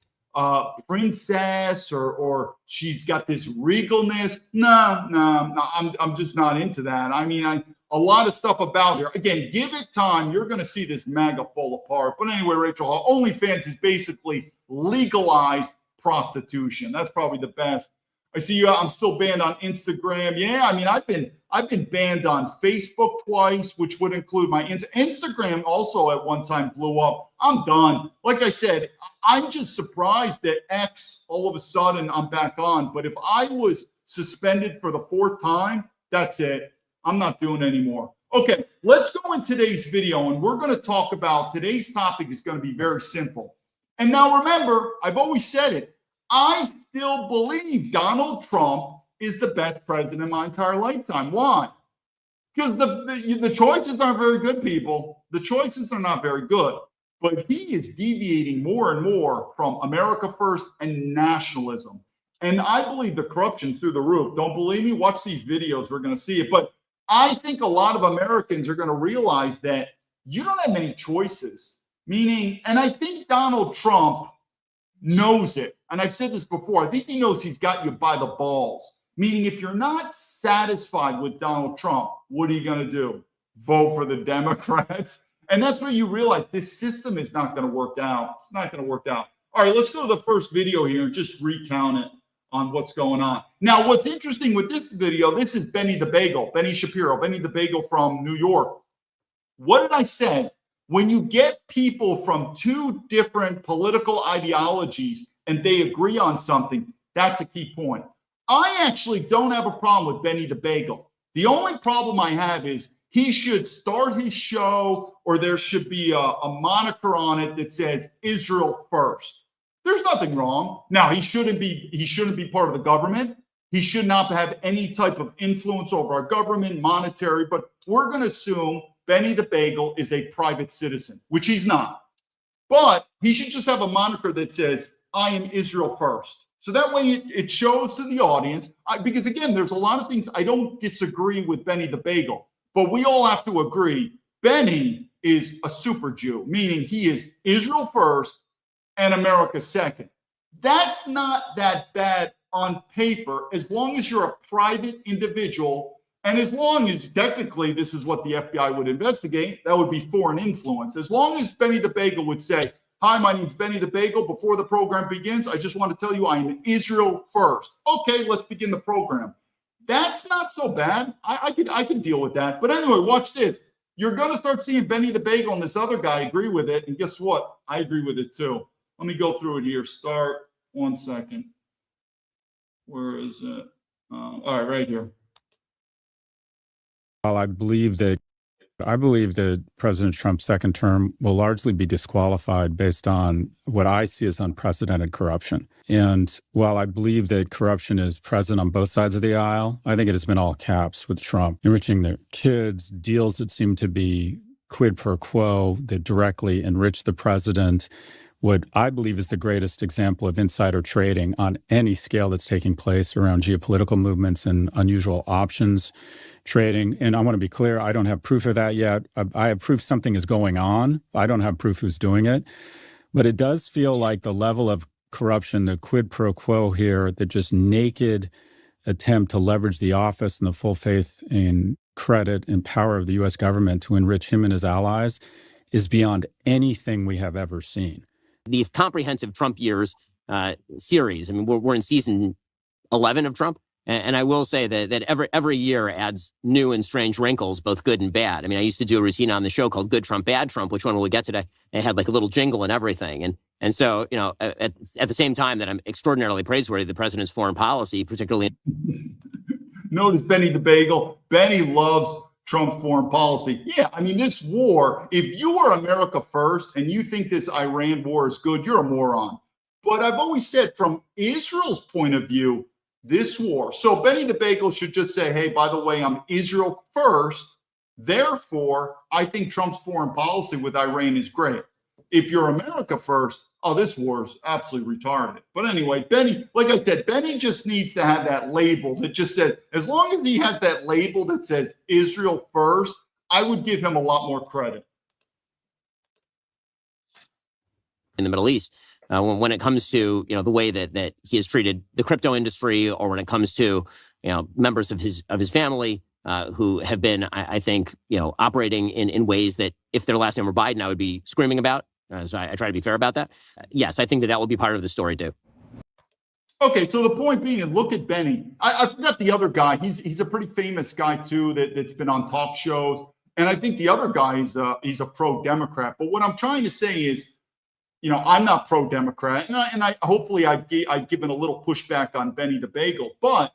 princess or she's got this regalness. No, I'm just not into that. I mean, a lot of stuff about her. Again, give it time. You're going to see this MAGA fall apart. But anyway, Rachel, OnlyFans is basically legalized prostitution. That's probably the best. I see you. I'm still banned on Instagram. Yeah, I mean, I've been banned on Facebook twice, which would include my Instagram. Also, at one time blew up. I'm done. Like I said, I'm just surprised that X all of a sudden I'm back on. But if I was suspended for the 4th time, that's it. I'm not doing anymore. Okay, let's go in today's video, and we're going to talk about today's topic is going to be very simple. And now remember, I've always said it. I still believe Donald Trump is the best president in my entire lifetime. Why? Because the choices aren't very good, people. The choices are not very good. But he is deviating more and more from America first and nationalism. And I believe the corruption's through the roof. Don't believe me? Watch these videos. We're going to see it. But I think a lot of Americans are going to realize that you don't have many choices. Meaning, and I think Donald Trump knows it. And I've said this before. I think he knows he's got you by the balls. Meaning, if you're not satisfied with Donald Trump, what are you going to do? Vote for the Democrats? And that's where you realize this system is not going to work out. It's not going to work out. All right, let's go to the first video here and just recount it. on what's going on. Now, what's interesting with this video, this is Benny the Bagel, Benny Shapiro, Benny the Bagel from New York. What did I say? When you get people from two different political ideologies and they agree on something, that's a key point. I actually don't have a problem with Benny the Bagel. The only problem I have is he should start his show, or there should be a moniker on it that says Israel first. There's nothing wrong. Now, he shouldn't be part of the government. He should not have any type of influence over our government, monetary, but we're going to assume Benny the Bagel is a private citizen, which he's not. But he should just have a moniker that says, I am Israel first. So that way it shows to the audience, because again, there's a lot of things I don't disagree with Benny the Bagel, but we all have to agree Benny is a super Jew, meaning he is Israel first and America second. That's not that bad on paper, as long as you're a private individual, and as long as technically this is what the FBI would investigate, that would be foreign influence. As long as Benny the Bagel would say, hi, my name's Benny the Bagel. Before the program begins, I just want to tell you I am Israel first. Okay, let's begin the program. That's not so bad. I can deal with that. But anyway, watch this. You're going to start seeing Benny the Bagel and this other guy agree with it. And guess what? I agree with it too. Let me go through it here. Start. 1 second. Where is it? All right, right here. Well, I believe that President Trump's second term will largely be disqualified based on what I see as unprecedented corruption. And while I believe that corruption is present on both sides of the aisle, I think it has been all caps with Trump, enriching their kids, deals that seem to be quid pro quo that directly enrich the president. What I believe is the greatest example of insider trading on any scale that's taking place around geopolitical movements and unusual options trading. And I want to be clear, I don't have proof of that yet. I have proof something is going on. I don't have proof who's doing it. But it does feel like the level of corruption, the quid pro quo here, the just naked attempt to leverage the office and the full faith and credit and power of the U.S. government to enrich him and his allies is beyond anything we have ever seen. The comprehensive Trump years series, I mean, we're in season 11 of Trump. And I will say that every year adds new and strange wrinkles, both good and bad. I mean, I used to do a routine on the show called Good Trump, Bad Trump, which one will we get today? It had like a little jingle and everything. And so, you know, at the same time that I'm extraordinarily praiseworthy of the president's foreign policy, particularly. Notice Benny the Bagel. Benny loves Trump's foreign policy. Yeah, I mean, this war, if you are America first and you think this Iran war is good, you're a moron. But I've always said from Israel's point of view, this war. So Benny the Bagel should just say, hey, by the way, I'm Israel first. Therefore, I think Trump's foreign policy with Iran is great. If you're America first, oh, this war is absolutely retarded. But anyway, Benny, like I said, Benny just needs to have that label that just says, as long as he has that label that says Israel first, I would give him a lot more credit. In the Middle East. When it comes to, you know, the way that he has treated the crypto industry, or when it comes to, you know, members of his family who have been, I think, you know, operating in ways that if their last name were Biden, I would be screaming about. So I try to be fair about that. Yes, I think that will be part of the story too. Okay, so the point being, look at Benny. I forgot the other guy. He's a pretty famous guy too that's been on talk shows, and I think the other guy he's a pro-Democrat. But what I'm trying to say is, you know, I'm not pro-Democrat, and I hopefully I've given a little pushback on Benny the Bagel, but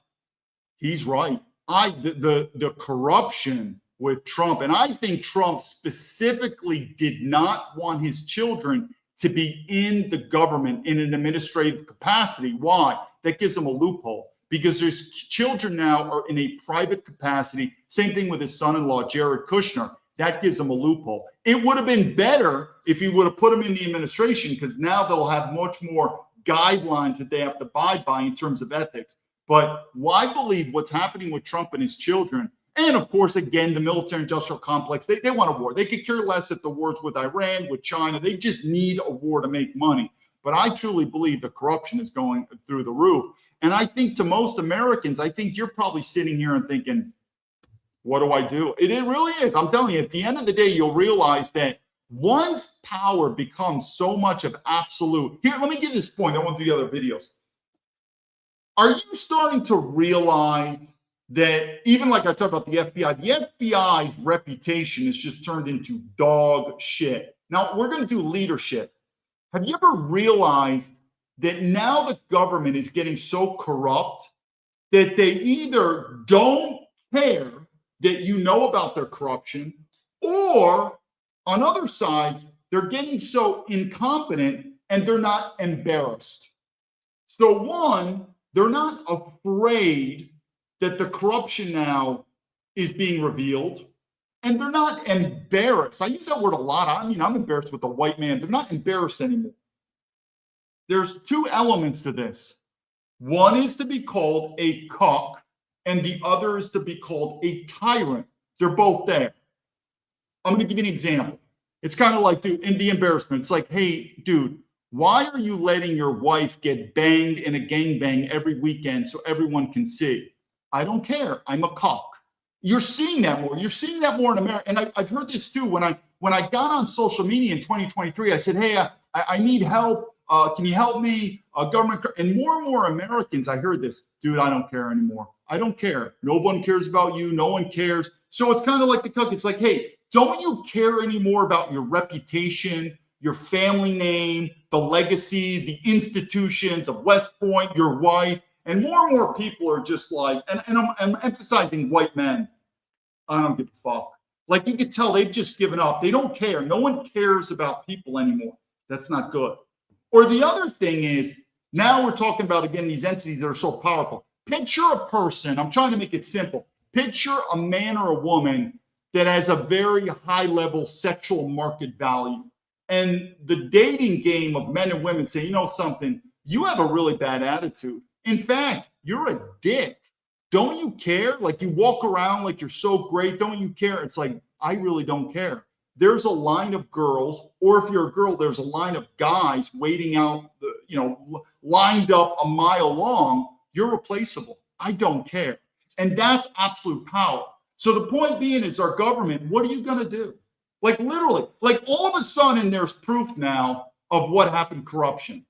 he's right. The corruption with Trump, and I think Trump specifically did not want his children to be in the government in an administrative capacity. Why? That gives him a loophole, because there's children now are in a private capacity. Same thing with his son-in-law, Jared Kushner. That gives them a loophole. It would have been better if he would have put them in the administration, because now they'll have much more guidelines that they have to abide by in terms of ethics. But why believe what's happening with Trump and his children? And of course, again, the military-industrial complex, they want a war. They could care less if the war's with Iran, with China. They just need a war to make money. But I truly believe the corruption is going through the roof. And I think to most Americans, I think you're probably sitting here and thinking, what do I do? It really is. I'm telling you, at the end of the day, you'll realize that once power becomes so much of absolute. Here, let me give this point. I went through the other videos. Are you starting to realize that even like I talked about the FBI's reputation has just turned into dog shit? Now we're going to do leadership. Have you ever realized that now the government is getting so corrupt that they either don't care that you know about their corruption, or on other sides, they're getting so incompetent and they're not embarrassed. So one, they're not afraid that the corruption now is being revealed, and they're not embarrassed. I use that word a lot. I mean, I'm embarrassed with the white man. They're not embarrassed anymore. There's two elements to this. One is to be called a cuck, and the other is to be called a tyrant. They're both there. I'm going to give you an example. It's kind of like in the embarrassment. It's like, hey, dude, why are you letting your wife get banged in a gangbang every weekend so everyone can see? I don't care. I'm a cuck. You're seeing that more. You're seeing that more in America. And I've heard this too. When I got on social media in 2023, I said, hey, I need help. Can you help me? Government. And more Americans, I heard this, dude, I don't care anymore. I don't care. No one cares about you. No one cares. So it's kind of like the cook. It's like, hey, don't you care anymore about your reputation, your family name, the legacy, the institutions of West Point, your wife? And more people are just like, and I'm emphasizing white men. I don't give a fuck. Like you could tell they've just given up. They don't care. No one cares about people anymore. That's not good. Or the other thing is, now we're talking about, again, these entities that are so powerful. Picture a person, I'm trying to make it simple. Picture a man or a woman that has a very high level sexual market value. And the dating game of men and women say, you know something, you have a really bad attitude. In fact, you're a dick. Don't you care? Like you walk around like you're so great. Don't you care? It's like, I really don't care. There's a line of girls, or if you're a girl, there's a line of guys waiting out, lined up a mile long. You're replaceable. I don't care. And that's absolute power. So the point being is our government, what are you going to do? Like literally, like all of a sudden there's proof now of what happened, corruption.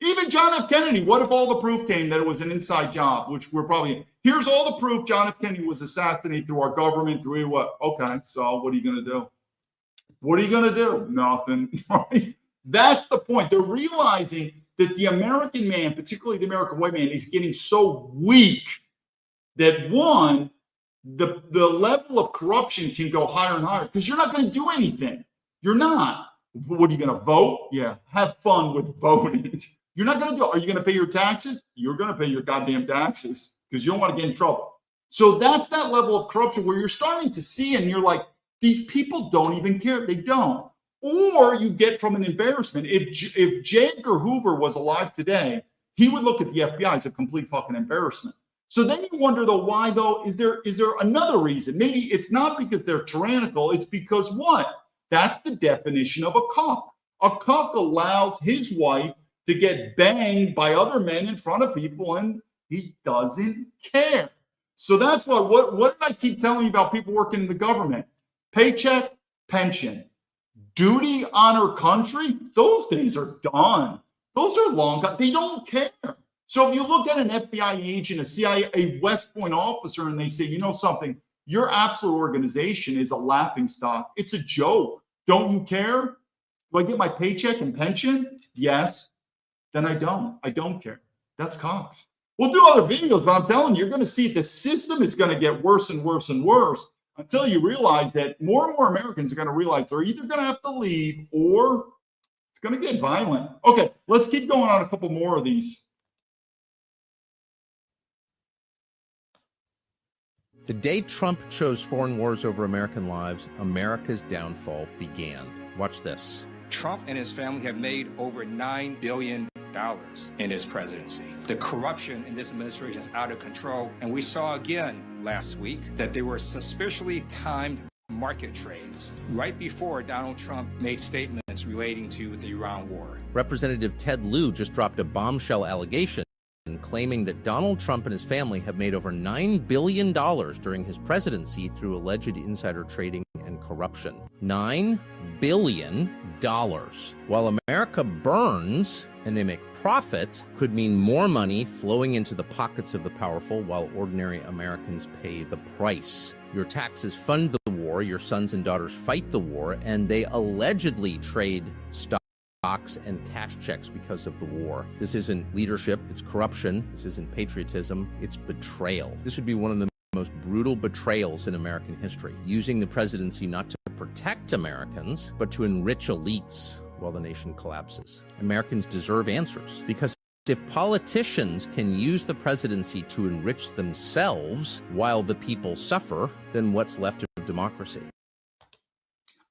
Even John F. Kennedy, what if all the proof came that it was an inside job, which we're probably, here's all the proof John F. Kennedy was assassinated through our government, through what? Okay, so what are you going to do? What are you going to do? Nothing, right? That's the point. They're realizing that the American man, particularly the American white man, is getting so weak that one, the level of corruption can go higher and higher because you're not going to do anything. You're not. What are you going to vote? Yeah, have fun with voting. You're not going to do it. Are you going to pay your taxes? You're going to pay your goddamn taxes because you don't want to get in trouble. So that's that level of corruption where you're starting to see and you're like, these people don't even care. They don't. Or you get from an embarrassment. If J. Edgar Hoover was alive today, he would look at the FBI as a complete fucking embarrassment. So then you wonder, though, why, though, is there another reason? Maybe it's not because they're tyrannical. It's because what? That's the definition of a cuck. A cuck allows his wife to get banged by other men in front of people, and he doesn't care. So that's why, what did I keep telling you about people working in the government? Paycheck, pension, duty, honor, country, those days are done. Those are long gone. They don't care. So if you look at an FBI agent, a CIA, a West Point officer, and they say, you know something, your absolute organization is a laughingstock. It's a joke. Don't you care? Do I get my paycheck and pension? Yes. Then I don't. I don't care. That's Cox. We'll do other videos, but I'm telling you, you're going to see the system is going to get worse and worse and worse until you realize that more and more Americans are going to realize they're either going to have to leave or it's going to get violent. Okay, let's keep going on a couple more of these. The day Trump chose foreign wars over American lives, America's downfall began. Watch this. Trump and his family have made over $9 billion in his presidency. The corruption in this administration is out of control. And we saw again last week that there were suspiciously timed market trades right before Donald Trump made statements relating to the Iran war. Representative Ted Lieu just dropped a bombshell allegation claiming that Donald Trump and his family have made over $9 billion during his presidency through alleged insider trading and corruption. $9 billion. While America burns and they make profit could mean more money flowing into the pockets of the powerful while ordinary Americans pay the price. Your taxes fund the war, your sons and daughters fight the war, and they allegedly trade stocks and cash checks because of the war. This isn't leadership, it's corruption. This isn't patriotism, it's betrayal. This would be one of the most brutal betrayals in American history, using the presidency not to protect Americans, but to enrich elites while the nation collapses. Americans deserve answers, because if politicians can use the presidency to enrich themselves while the people suffer, then what's left of democracy?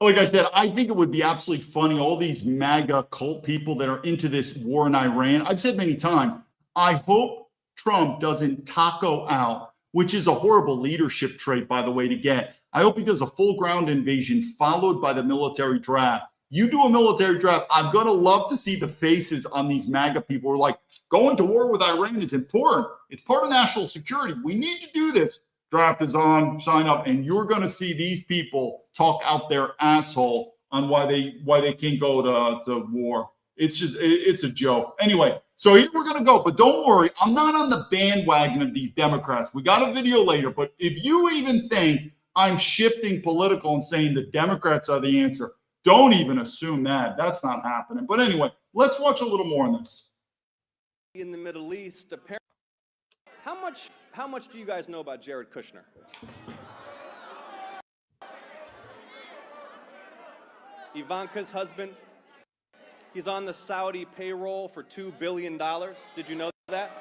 Like I said, I think it would be absolutely funny, all these MAGA cult people that are into this war in Iran. I've said many times, I hope Trump doesn't taco out, which is a horrible leadership trait, by the way, to get. I hope he does a full ground invasion followed by the military draft. You do a military draft, I'm going to love to see the faces on these MAGA people who are like, going to war with Iran is important. It's part of national security. We need to do this. Draft is on, sign up, and you're going to see these people talk out their asshole on why they can't go to war. It's a joke. Anyway, so here we're going to go, but don't worry, I'm not on the bandwagon of these Democrats. We got a video later, but if you even think I'm shifting political and saying the Democrats are the answer, don't even assume that. That's not happening. But anyway, let's watch a little more on this. In the Middle East, apparently, how much do you guys know about Jared Kushner? Ivanka's husband, he's on the Saudi payroll for $2 billion. Did you know that?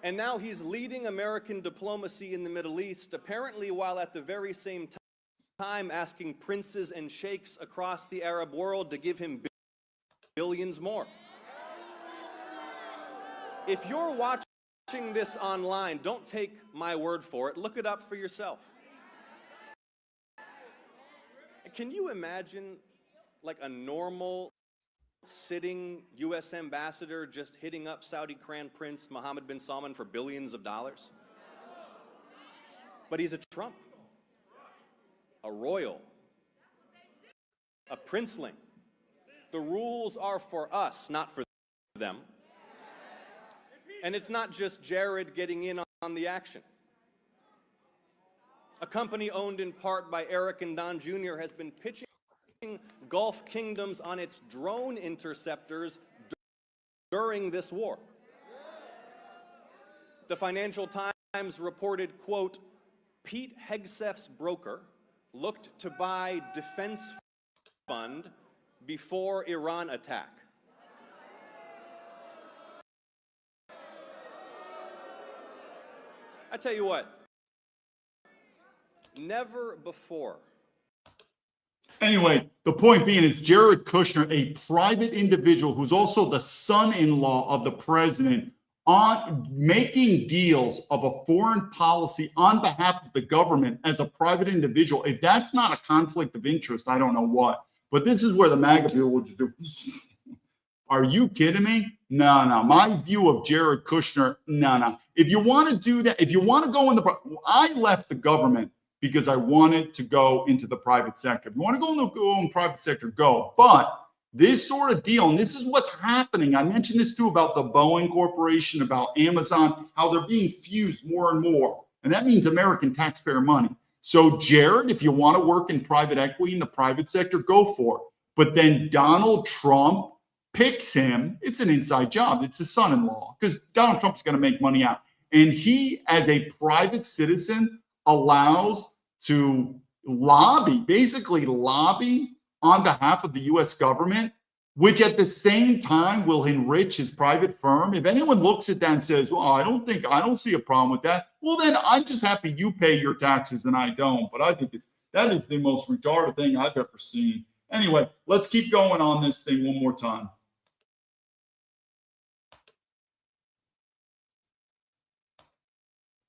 And now he's leading American diplomacy in the Middle East, apparently while at the very same time asking princes and sheikhs across the Arab world to give him billions more. If you're watching this online, don't take my word for it. Look it up for yourself. Can you imagine like a normal sitting U.S. ambassador just hitting up Saudi Crown Prince Mohammed bin Salman for billions of dollars? But he's a Trump, a royal, a princeling. The rules are for us, not for them. And it's not just Jared getting in on the action. A company owned in part by Eric and Don Jr. has been pitching Gulf kingdoms on its drone interceptors during this war. The Financial Times reported, quote, Pete Hegseth's broker looked to buy defense fund before Iran attack. I tell you what, never before. Anyway, the point being is Jared Kushner, a private individual who's also the son-in-law of the president, on making deals of a foreign policy on behalf of the government as a private individual. If that's not a conflict of interest, I don't know what. But this is where the MAGA people will just do. Are you kidding me? No. My view of Jared Kushner, no. If you want to do that, if you want to go in I left the government because I wanted to go into the private sector. If you want to go in the private sector, go. But this sort of deal, and this is what's happening. I mentioned this too about the Boeing Corporation, about Amazon, how they're being fused more and more. And that means American taxpayer money. So Jared, if you want to work in private equity in the private sector, go for it. But then Donald Trump picks him. It's an inside job. It's his son-in-law because Donald Trump's going to make money out. And he, as a private citizen, allows to basically lobby on behalf of the U.S. government, which at the same time will enrich his private firm. If anyone looks at that and says, well, I don't see a problem with that, well, then I'm just happy you pay your taxes and I don't. But I think that is the most retarded thing I've ever seen. Anyway, let's keep going on this thing one more time.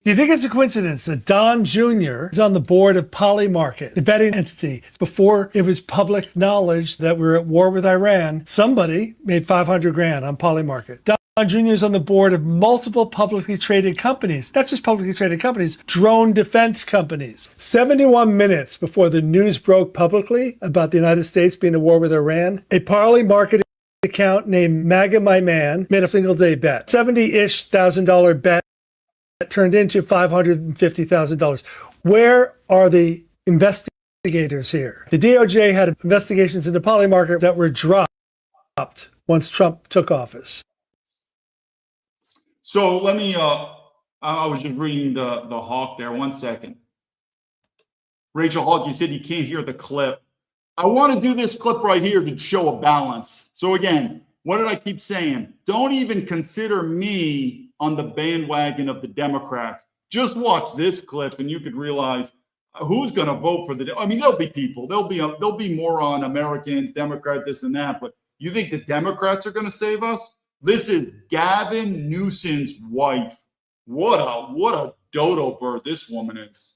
Do you think it's a coincidence that Don Jr. is on the board of Polymarket, the betting entity? Before it was public knowledge that we're at war with Iran, somebody made $500,000 on Polymarket. Don Jr. is on the board of multiple publicly traded companies, not just publicly traded companies, drone defense companies. 71 minutes before the news broke publicly about the United States being at war with Iran, a Polymarket account named MAGA My Man made a single day bet. $70,000 bet turned into $550,000. Where are the investigators here? The DOJ had investigations into Poly Market that were dropped once Trump took office. So let me, I was just reading the Hawk there. 1 second. Rachel Hawk, you said you can't hear the clip. I want to do this clip right here to show a balance. So again, what did I keep saying? Don't even consider me on the bandwagon of the Democrats. Just watch this clip and you could realize who's going to vote for the, I mean, there'll be people, there'll be moron Americans, Democrat, this and that, but you think the Democrats are going to save us? This is Gavin Newsom's wife. What a dodo bird this woman is.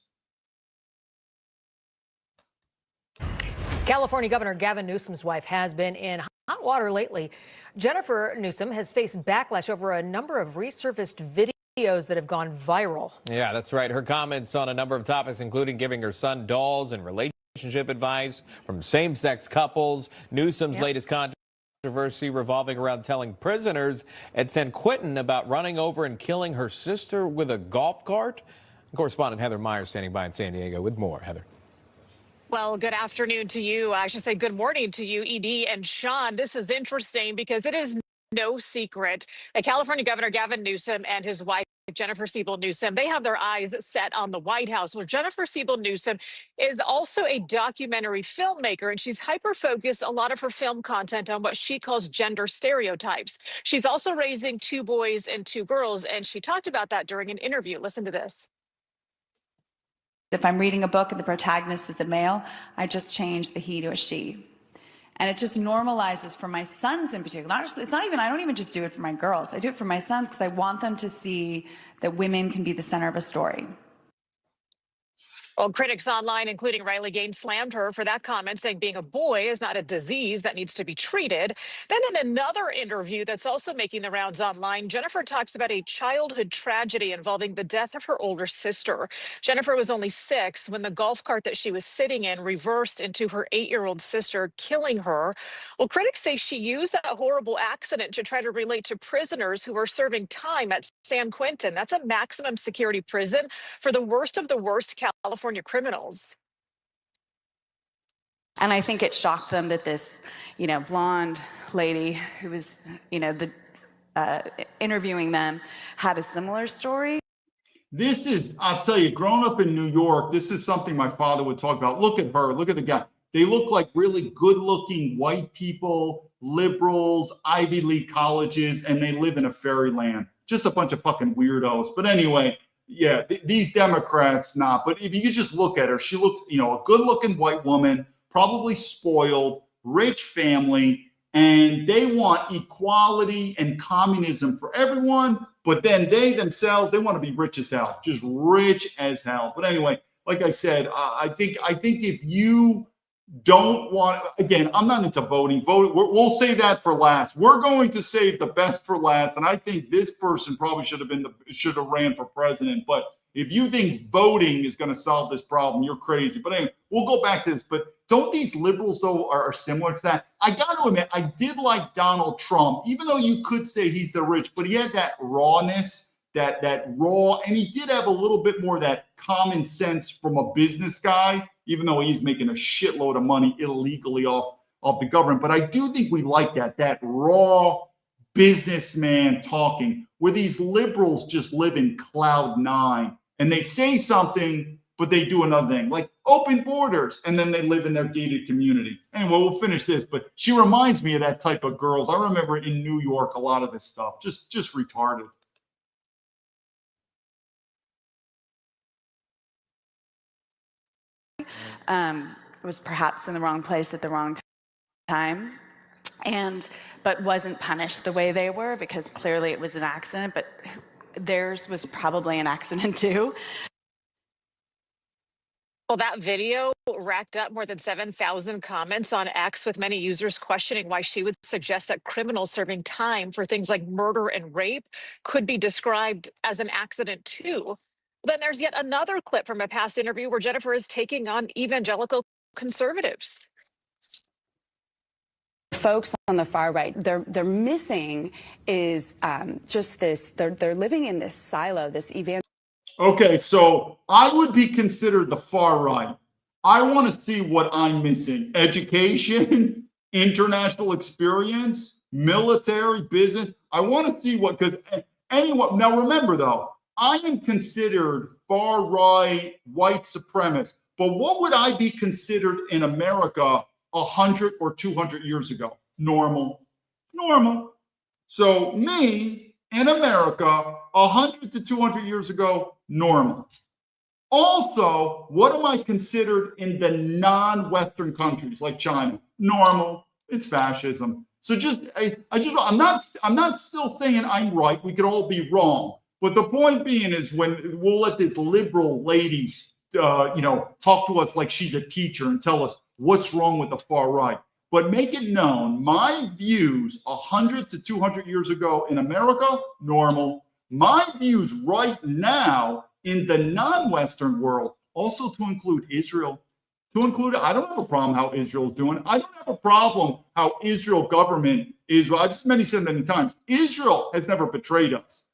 California Governor Gavin Newsom's wife has been in hot water lately. Jennifer Newsom has faced backlash over a number of resurfaced videos that have gone viral. Yeah, that's right. Her comments on a number of topics, including giving her son dolls and relationship advice from same-sex couples. Newsom's latest controversy revolving around telling prisoners at San Quentin about running over and killing her sister with a golf cart. Correspondent Heather Meyer standing by in San Diego with more. Heather. Well, good afternoon to you. I should say good morning to you, Edie and Sean. This is interesting because it is no secret that California Governor Gavin Newsom and his wife, Jennifer Siebel Newsom, they have their eyes set on the White House. Well, Jennifer Siebel Newsom is also a documentary filmmaker, and she's hyper-focused a lot of her film content on what she calls gender stereotypes. She's also raising 2 boys and 2 girls, and she talked about that during an interview. Listen to this. If I'm reading a book and the protagonist is a male, I just change the he to a she. And it just normalizes for my sons in particular. I don't even just do it for my girls. I do it for my sons because I want them to see that women can be the center of a story. Well, critics online, including Riley Gaines, slammed her for that comment, saying being a boy is not a disease that needs to be treated. Then in another interview that's also making the rounds online, Jennifer talks about a childhood tragedy involving the death of her older sister. Jennifer was only 6 when the golf cart that she was sitting in reversed into her 8-year-old sister, killing her. Well, critics say she used that horrible accident to try to relate to prisoners who are serving time at San Quentin. That's a maximum security prison for the worst of the worst California criminals. And I think it shocked them that this, blonde lady who was, interviewing them had a similar story. This is, I'll tell you, growing up in New York, this is something my father would talk about. Look at her, look at the guy. They look like really good-looking white people, liberals, Ivy League colleges, and they live in a fairyland. Just a bunch of fucking weirdos. But anyway, yeah, these Democrats, not. But if you could just look at her, she looked, a good-looking white woman, probably spoiled, rich family, and they want equality and communism for everyone. But then they themselves, they want to be rich as hell, just rich as hell. But anyway, like I said, I think if you don't want, again, I'm not into voting. We'll say that for last. We're going to save the best for last, and I think this person probably should have ran for president. But if you think voting is going to solve this problem, you're crazy. But anyway, we'll go back to this. But don't these liberals though are similar to that? I got to admit, I did like Donald Trump, even though you could say he's the rich, but he had that rawness, that raw, and he did have a little bit more of that common sense from a business guy, even though he's making a shitload of money illegally off the government. But I do think we like that raw businessman talking, where these liberals just live in cloud 9 and they say something, but they do another thing, like open borders, and then they live in their gated community. Anyway, we'll finish this, but she reminds me of that type of girls. I remember in New York, a lot of this stuff, just retarded. Was perhaps in the wrong place at the wrong time, but wasn't punished the way they were, because clearly it was an accident, but theirs was probably an accident too. Well, that video racked up more than 7,000 comments on X, with many users questioning why she would suggest that criminals serving time for things like murder and rape could be described as an accident too. Then there's yet another clip from a past interview where Jennifer is taking on evangelical conservatives. folks on the far right, they're missing is just this. They're living in this silo, this evangelical. Okay, so I would be considered the far right. I want to see what I'm missing: education, international experience, military, business. I want to see what, because anyone, now remember though, I am considered far right, white supremacist. But what would I be considered in America 100 or 200 years ago? Normal. So me in America 100 to 200 years ago, normal. Also, what am I considered in the non-Western countries like China? Normal. It's fascism. So I'm not still saying I'm right. We could all be wrong. But the point being is, when we'll let this liberal lady, talk to us like she's a teacher and tell us what's wrong with the far right. But make it known, my views 100 to 200 years ago in America, normal. My views right now in the non-Western world, also to include Israel, I don't have a problem how Israel's doing. I don't have a problem how Israel government is. I've said many times, Israel has never betrayed us.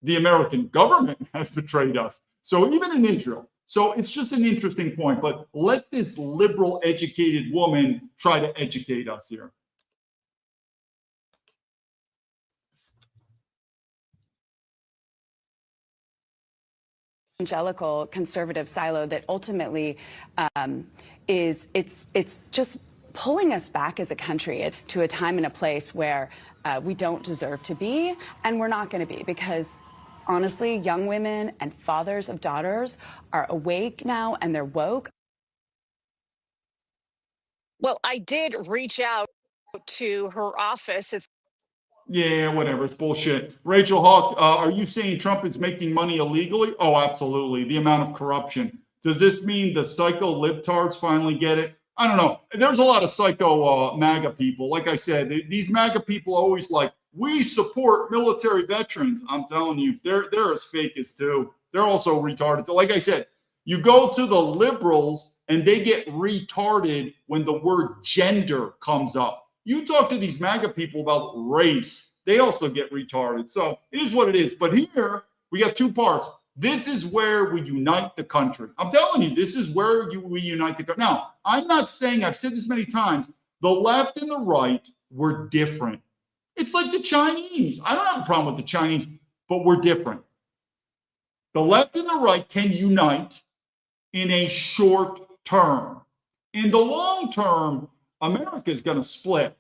The American government has betrayed us. So even in Israel. So it's just an interesting point, but let this liberal educated woman try to educate us here. Evangelical conservative silo that ultimately it's just pulling us back as a country to a time and a place where we don't deserve to be, and we're not going to be, because honestly, young women and fathers of daughters are awake now and they're woke. Well, I did reach out to her office. Yeah, whatever. It's bullshit. Rachel Hawk, are you saying Trump is making money illegally? Oh, absolutely. The amount of corruption. Does this mean the psycho libtards finally get it? I don't know. There's a lot of psycho MAGA people. Like I said, these MAGA people are always like, we support military veterans. I'm telling you, they're as fake as too. They're also retarded. Like I said, you go to the liberals and they get retarded when the word gender comes up. You talk to these MAGA people about race, they also get retarded. So it is what it is. But here we got two parts. This is where we unite the country. I'm telling you, this is where we unite the country. Now, I'm not saying, I've said this many times, the left and the right were different. It's like the Chinese. I don't have a problem with the Chinese, but we're different. The left and the right can unite in a short term. In the long term, America is going to split.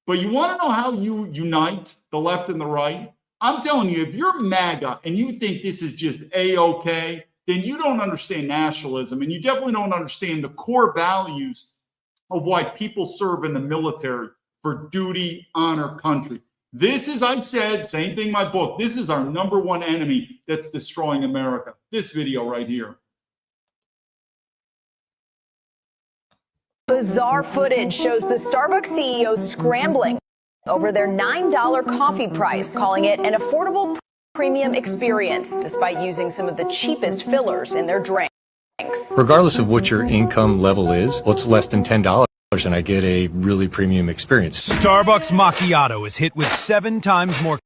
But you want to know how you unite the left and the right? I'm telling you, if you're MAGA and you think this is just A-OK, then you don't understand nationalism, and you definitely don't understand the core values of why people serve in the military for duty, honor, country. This is, I've said, same thing in my book, this is our number one enemy that's destroying America. This video right here. Bizarre footage shows the Starbucks CEO scrambling over their $9 coffee price, calling it an affordable premium experience, despite using some of the cheapest fillers in their drinks. Regardless of what your income level is, well, it's less than $10 and I get a really premium experience. Starbucks Macchiato is hit with 7 times more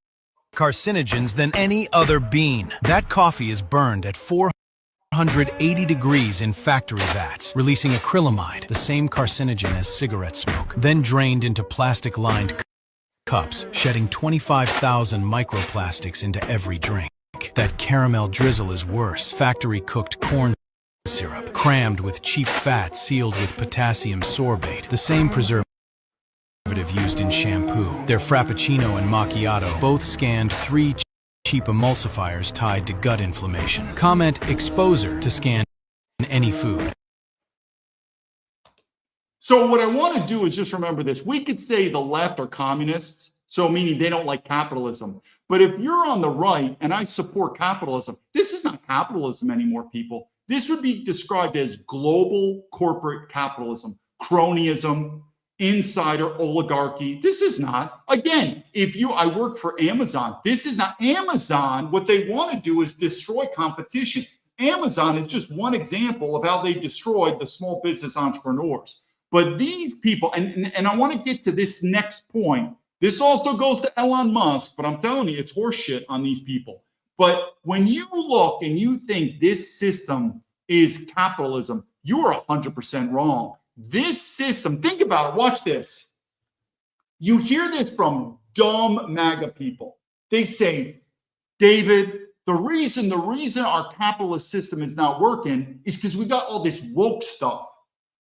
carcinogens than any other bean. That coffee is burned at 480 degrees in factory vats, releasing acrylamide, the same carcinogen as cigarette smoke, then drained into plastic-lined cups, shedding 25,000 microplastics into every drink. That caramel drizzle is worse. Factory-cooked corn syrup, crammed with cheap fat sealed with potassium sorbate, the same preservative used in shampoo. Their Frappuccino and Macchiato both scanned 3 cheap emulsifiers tied to gut inflammation. Comment exposure to scan any food. So what I want to do is just remember this. We could say the left are communists, so meaning they don't like capitalism. But if you're on the right and I support capitalism, this is not capitalism anymore, people. This would be described as global corporate capitalism, cronyism, insider oligarchy. This is not. Again, I work for Amazon. This is not Amazon. What they want to do is destroy competition. Amazon is just one example of how they destroyed the small business entrepreneurs. But these people, and I want to get to this next point. This also goes to Elon Musk, but I'm telling you, it's horseshit on these people. But when you look and you think this system is capitalism, you are 100% wrong. This system, think about it, watch this. You hear this from dumb MAGA people. They say, David, the reason our capitalist system is not working is because we got all this woke stuff.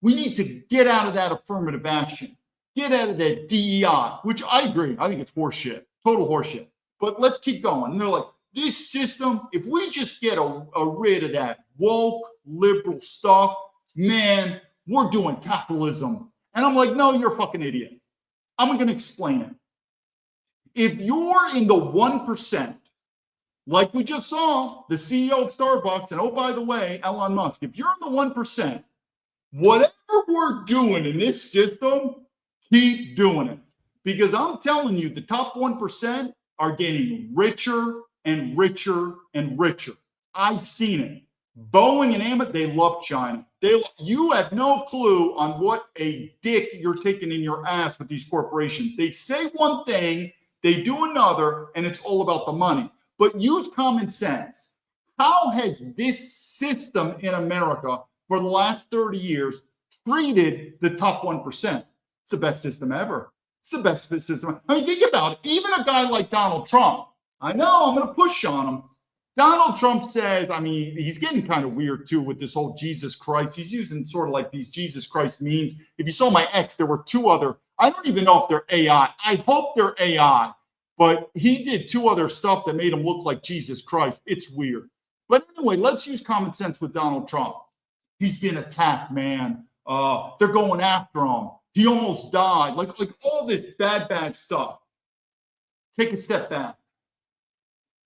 We need to get out of that affirmative action, get out of that DEI, which I agree. I think it's horseshit, total horseshit. But let's keep going. And they're like, this system, if we just get rid of that woke liberal stuff, man, we're doing capitalism. And I'm like, no, you're a fucking idiot. I'm going to explain it. If you're in the 1%, like we just saw, the CEO of Starbucks, and oh, by the way, Elon Musk, if you're in the 1%, whatever we're doing in this system, keep doing it. Because I'm telling you, the top 1% are getting richer and richer and richer. I've seen it. Boeing and Amazon, they love China. You have no clue on what a dick you're taking in your ass with these corporations. They say one thing, they do another, and it's all about the money. But use common sense. How has this system in America for the last 30 years treated the top 1%? It's the best system ever. It's the best system. I mean, think about it. Even a guy like Donald Trump, I know I'm going to push on him. Donald Trump says, I mean, he's getting kind of weird too with this whole Jesus Christ. He's using sort of like these Jesus Christ memes. If you saw my ex, there were two other, I don't even know if they're AI. I hope they're AI, but he did two other stuff that made him look like Jesus Christ. It's weird. But anyway, let's use common sense with Donald Trump. He's been attacked, man. They're going after him. He almost died. Like all this bad stuff. Take a step back.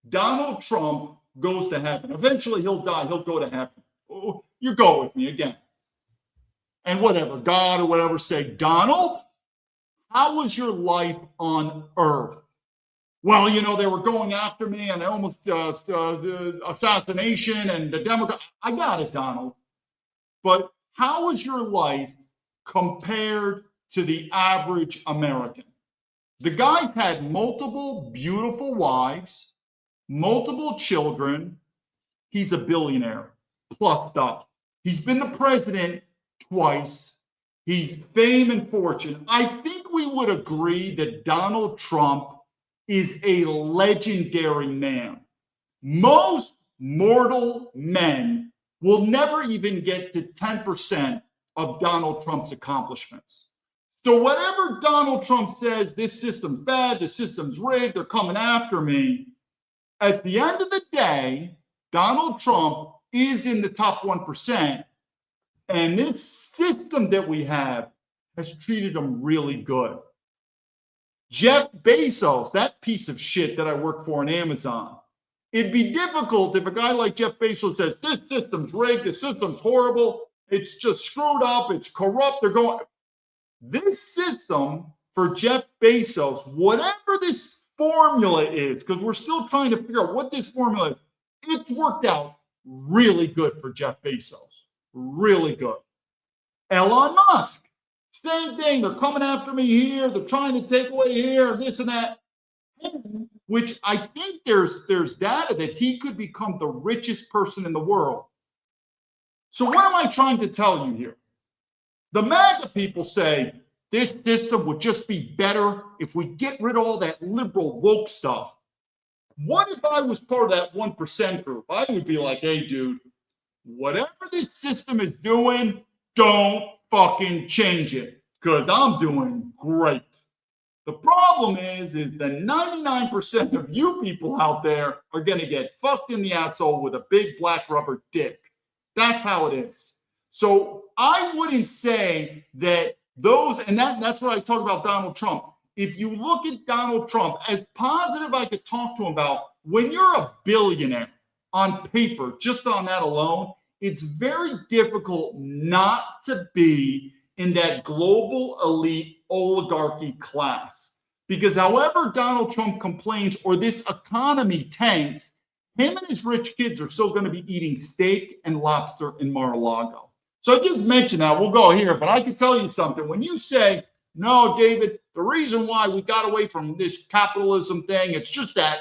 Donald Trump goes to heaven. Eventually he'll die. He'll go to heaven. Oh, you go with me again. And whatever, God or whatever say, Donald, how was your life on earth? Well, you know, they were going after me and almost assassination and the Democrat. I got it, Donald. But how was your life compared to the average American? The guy had multiple beautiful wives, multiple children. He's a billionaire, plussed up. He's been the president twice. He's fame and fortune. I think we would agree that Donald Trump is a legendary man. Most mortal men will never even get to 10% of Donald Trump's accomplishments. So whatever Donald Trump says, this system's bad, the system's rigged, they're coming after me. At the end of the day, Donald Trump is in the top 1%. And this system that we have has treated him really good. Jeff Bezos, that piece of shit that I work for in Amazon, it'd be difficult if a guy like Jeff Bezos says, this system's rigged, this system's horrible, it's just screwed up, it's corrupt, they're going. This system for Jeff Bezos, whatever this formula is, because we're still trying to figure out what this formula is, it's worked out really good for Jeff Bezos. Really good. Elon Musk, same thing. They're coming after me here. They're trying to take away here, this and that. Which I think there's data that he could become the richest person in the world. So what am I trying to tell you here? The MAGA people say this system would just be better if we get rid of all that liberal woke stuff. What if I was part of that 1% group? I would be like, hey, dude, whatever this system is doing, don't fucking change it, because I'm doing great. The problem is the 99% of you people out there are going to get fucked in the asshole with a big black rubber dick. That's how it is. So I wouldn't say that those, and that's what I talk about Donald Trump. If you look at Donald Trump, as positive I could talk to him about, when you're a billionaire on paper, just on that alone, it's very difficult not to be in that global elite oligarchy class. Because however Donald Trump complains or this economy tanks, him and his rich kids are still going to be eating steak and lobster in Mar-a-Lago. So I just mentioned that. We'll go here, but I can tell you something. When you say, no, David, the reason why we got away from this capitalism thing, it's just that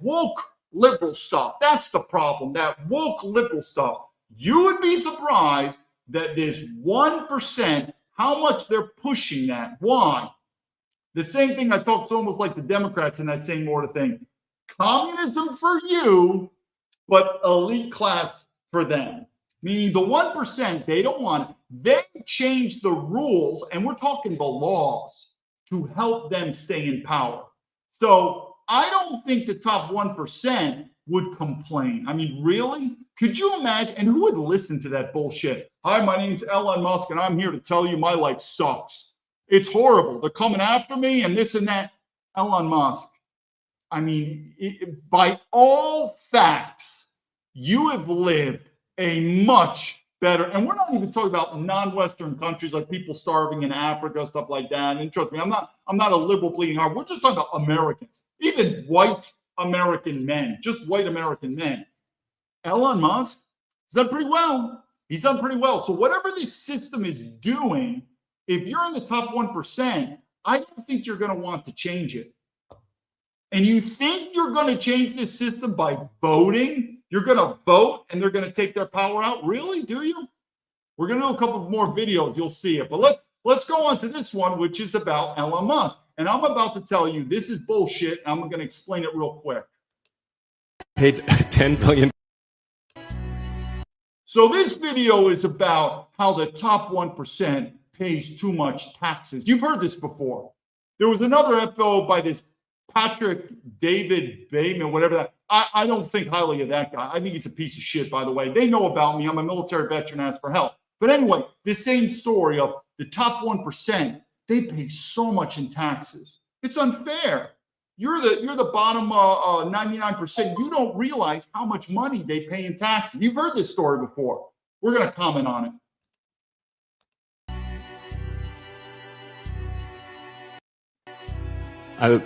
woke liberal stuff. That's the problem, that woke liberal stuff. You would be surprised that this 1%, how much they're pushing that. Why? The same thing I talked to, almost like the Democrats in that same order thing. Communism for you, but elite class for them. Meaning the 1%, they don't want it. They change the rules, and we're talking the laws, to help them stay in power. So I don't think the top 1% would complain. I mean, really? Could you imagine? And who would listen to that bullshit? Hi, my name's Elon Musk, and I'm here to tell you my life sucks. It's horrible. They're coming after me and this and that. Elon Musk, I mean, by all facts, you have lived a much better, and we're not even talking about non-Western countries like people starving in Africa, stuff like that. And trust me, I'm not a liberal bleeding heart. We're just talking about Americans, even white American men, just white American men. Elon Musk, he's done pretty well. He's done pretty well. So whatever this system is doing, if you're in the top 1%, I don't think you're going to want to change it. And you think you're going to change this system by voting? You're going to vote and they're going to take their power out? Really? Do you? We're going to do a couple of more videos. You'll see it. But let's go on to this one, which is about Elon Musk. And I'm about to tell you this is bullshit. I'm going to explain it real quick. Paid $10 billion. So this video is about how the top 1% pays too much taxes. You've heard this before. There was another FO by this Patrick David Bateman, whatever that. I don't think highly of that guy. I think he's a piece of shit, by the way. They know about me. I'm a military veteran, asked for help. But anyway, this same story of the top 1%, they pay so much in taxes. It's unfair. You're the bottom 99%. You don't realize how much money they pay in taxes. You've heard this story before. We're going to comment on it.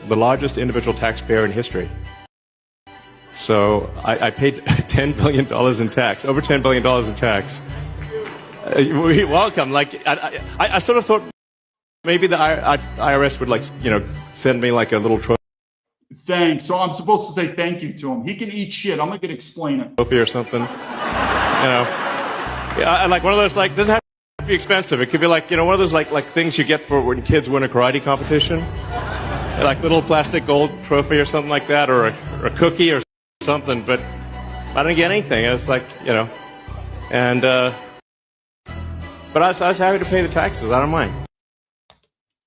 The largest individual taxpayer in history. So I paid $10 billion in tax, over $10 billion in tax. You're welcome. Like I sort of thought maybe the IRS would send me like a little trophy. Thanks. So I'm supposed to say thank you to him. He can eat shit. I'm going to explain it. Trophy or something. Yeah, like one of those, like, doesn't have to be expensive. It could be like, one of those like things you get for when kids win a karate competition. Like little plastic gold trophy or something like that, or a cookie or something, but I didn't get anything. It's like, and but I was happy to pay the taxes. I don't mind.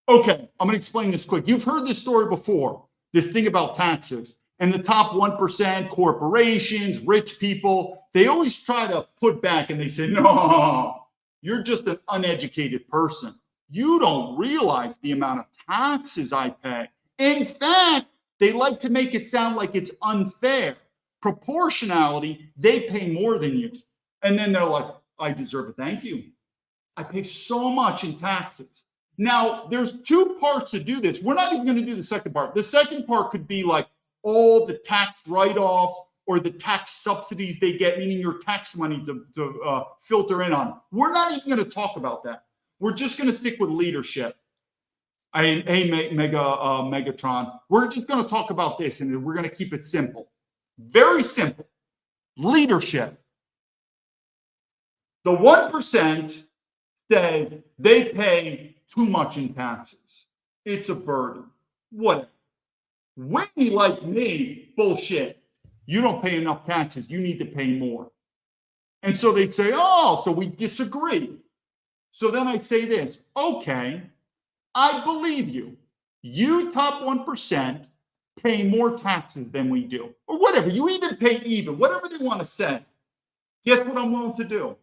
Okay, I'm going to explain this quick. You've heard this story before, this thing about taxes. And the top 1%, corporations, rich people, they always try to put back and they say, no, you're just an uneducated person. You don't realize the amount of taxes I pay. In fact, they like to make it sound like it's unfair. Proportionality, they pay more than you. And then they're like, I deserve a thank you. I pay so much in taxes. Now, there's two parts to do this. We're not even going to do the second part. The second part could be like all the tax write-off or the tax subsidies they get, meaning your tax money to filter in on. We're not even going to talk about that. We're just going to stick with leadership. Hey, Megatron, we're just going to talk about this, and we're going to keep it simple. Very simple. Leadership. The 1% says they pay too much in taxes. It's a burden. What? Whitney, like me, bullshit. You don't pay enough taxes. You need to pay more. And so they say, oh, so we disagree. So then I say this, okay, I believe you. You top 1% pay more taxes than we do. Or whatever, you even pay even, whatever they want to say. Guess what I'm willing to do?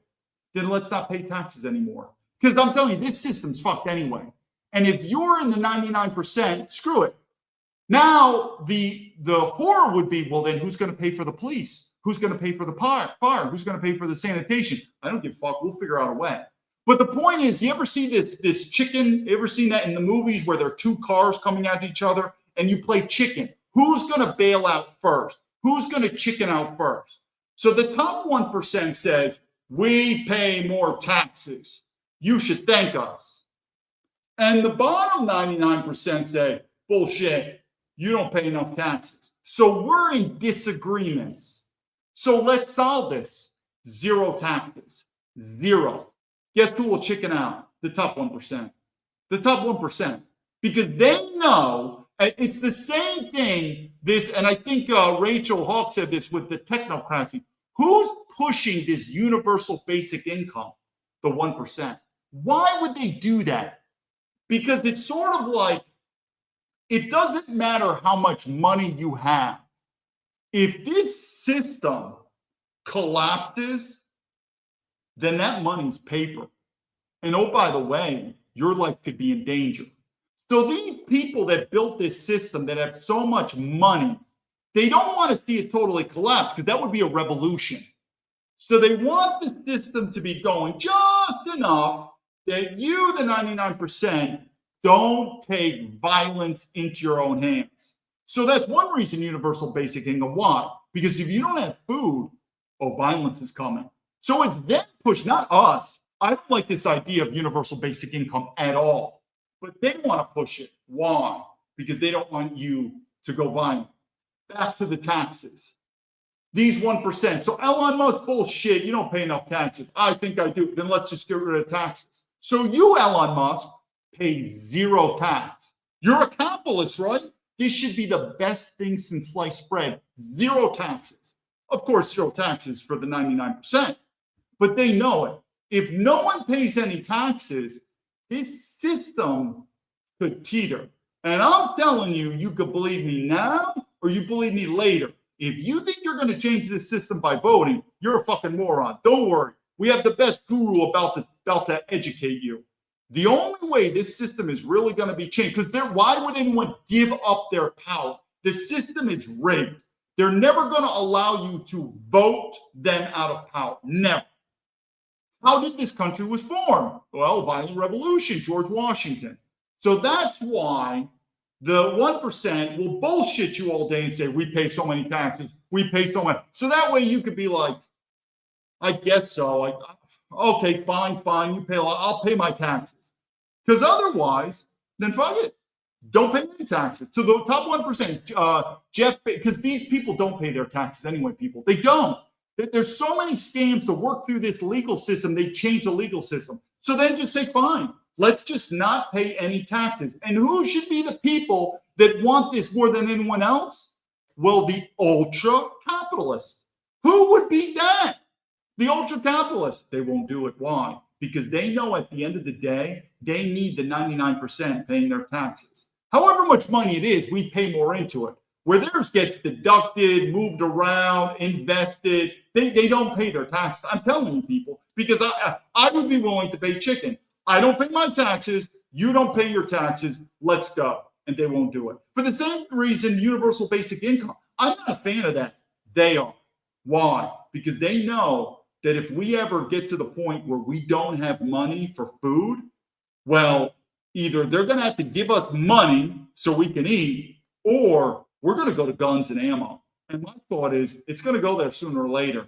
Then let's not pay taxes anymore. Because I'm telling you, this system's fucked anyway. And if you're in the 99%, screw it. Now, the horror would be, well, then who's going to pay for the police? Who's going to pay for the fire? Who's going to pay for the sanitation? I don't give a fuck. We'll figure out a way. But the point is, you ever see this chicken? You ever seen that in the movies where there are two cars coming at each other and you play chicken? Who's going to bail out first? Who's going to chicken out first? So the top 1% says, we pay more taxes. You should thank us. And the bottom 99% say, bullshit, you don't pay enough taxes. So we're in disagreements. So let's solve this. Zero taxes. Zero. Guess who will chicken out? The top 1%. The top 1%. Because they know it's the same thing. And I think Rachel Hawk said this with the technocracy. Who's pushing this universal basic income? The 1%. Why would they do that? Because it's sort of like, it doesn't matter how much money you have. If this system collapses, then that money's paper. And oh, by the way, your life could be in danger. So these people that built this system that have so much money, they don't want to see it totally collapse because that would be a revolution. So they want the system to be going just enough that you, the 99%, don't take violence into your own hands. So that's one reason universal basic income. Why? Because if you don't have food, violence is coming. So it's them push, not us. I don't like this idea of universal basic income at all. But they want to push it. Why? Because they don't want you to go violent. Back to the taxes. These 1%. So Elon Musk, bullshit, you don't pay enough taxes. I think I do. Then let's just get rid of taxes. So you, Elon Musk, pay zero tax. You're a capitalist, right? This should be the best thing since sliced bread. Zero taxes. Of course, zero taxes for the 99%. But they know it. If no one pays any taxes, this system could teeter. And I'm telling you, you could believe me now or you believe me later. If you think you're going to change this system by voting, you're a fucking moron. Don't worry. We have the best guru about to educate you. The only way this system is really going to be changed, because why would anyone give up their power? The system is rigged. They're never going to allow you to vote them out of power. Never. How did this country was formed? Well, violent revolution, George Washington. So that's why the 1% will bullshit you all day and say, we pay so many taxes, we pay so much. So that way you could be like, I guess so. Okay, fine, you pay a lot. I'll pay my taxes. Because otherwise, then fuck it. Don't pay any taxes. To the top 1%, Jeff, because these people don't pay their taxes anyway, people. They don't. There's so many scams to work through this legal system, they change the legal system. So then just say, fine, let's just not pay any taxes. And who should be the people that want this more than anyone else? Well, the ultra-capitalist. Who would be that? The ultra-capitalist. They won't do it. Why? Because they know at the end of the day, they need the 99% paying their taxes. However much money it is, we pay more into it. Where theirs gets deducted, moved around, invested, they don't pay their taxes. I'm telling you, people, because I would be willing to pay chicken. I don't pay my taxes. You don't pay your taxes. Let's go. And they won't do it. For the same reason, universal basic income. I'm not a fan of that. They are. Why? Because they know that if we ever get to the point where we don't have money for food, well, either they're going to have to give us money so we can eat, or we're going to go to guns and ammo. And my thought is, it's going to go there sooner or later.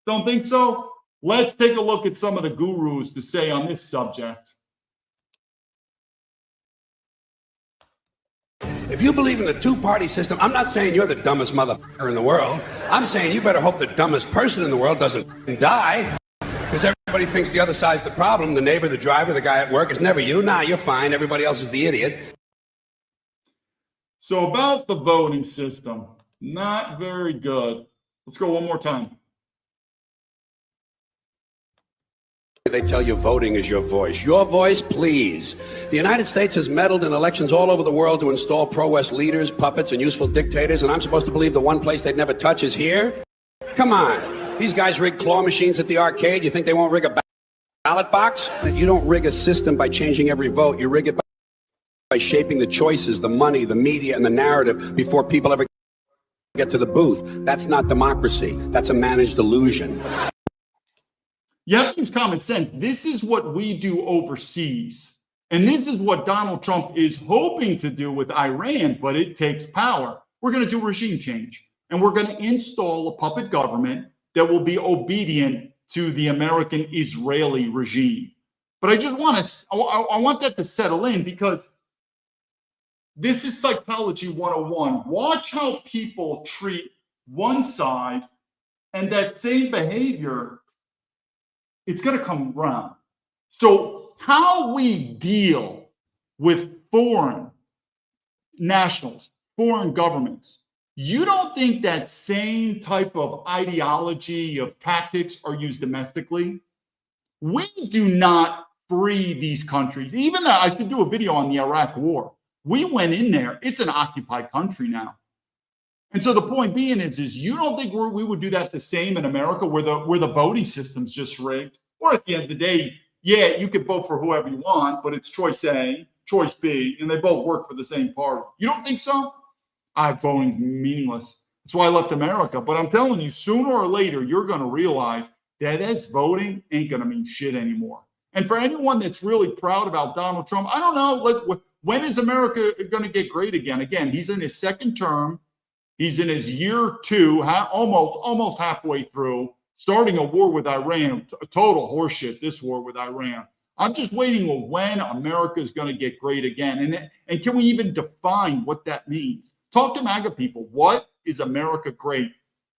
Don't think so? Let's take a look at some of the gurus to say on this subject. If you believe in the two-party system, I'm not saying you're the dumbest motherfucker in the world. I'm saying you better hope the dumbest person in the world doesn't die. Because everybody thinks the other side's the problem. The neighbor, the driver, the guy at work. It's never you. Nah, you're fine. Everybody else is the idiot. So about the voting system, not very good. Let's go one more time. They tell you voting is your voice. Your voice, please. The United States has meddled in elections all over the world to install pro-West leaders, puppets, and useful dictators, and I'm supposed to believe the one place they'd never touch is here? Come on. These guys rig claw machines at the arcade. You think they won't rig a ballot box? You don't rig a system by changing every vote. You rig it by shaping the choices, the money, the media, and the narrative before people ever get to the booth. That's not democracy. That's a managed illusion. You have to use common sense. This is what we do overseas. And this is what Donald Trump is hoping to do with Iran, but it takes power. We're going to do regime change. And we're going to install a puppet government that will be obedient to the American-Israeli regime. But I just want to, I want that to settle in, because this is psychology 101. Watch how people treat one side, and that same behavior, it's going to come around. So how we deal with foreign nationals, foreign governments, you don't think that same type of ideology of tactics are used domestically? We do not free these countries. Even though I should do a video on the Iraq war. We went in there. It's an occupied country now. And so the point being is you don't think we would do that the same in America, where the voting system's just rigged? Or at the end of the day, yeah, you can vote for whoever you want, but it's choice A, choice B, and they both work for the same party. You don't think so? Voting's meaningless. That's why I left America. But I'm telling you, sooner or later, you're going to realize that voting ain't going to mean shit anymore. And for anyone that's really proud about Donald Trump, I don't know, when is America going to get great again? Again, he's in his second term. He's in his year 2, almost halfway through, starting a war with Iran. A total horseshit, this war with Iran. I'm just waiting on when America is going to get great again. And can we even define what that means? Talk to MAGA people. What is America great?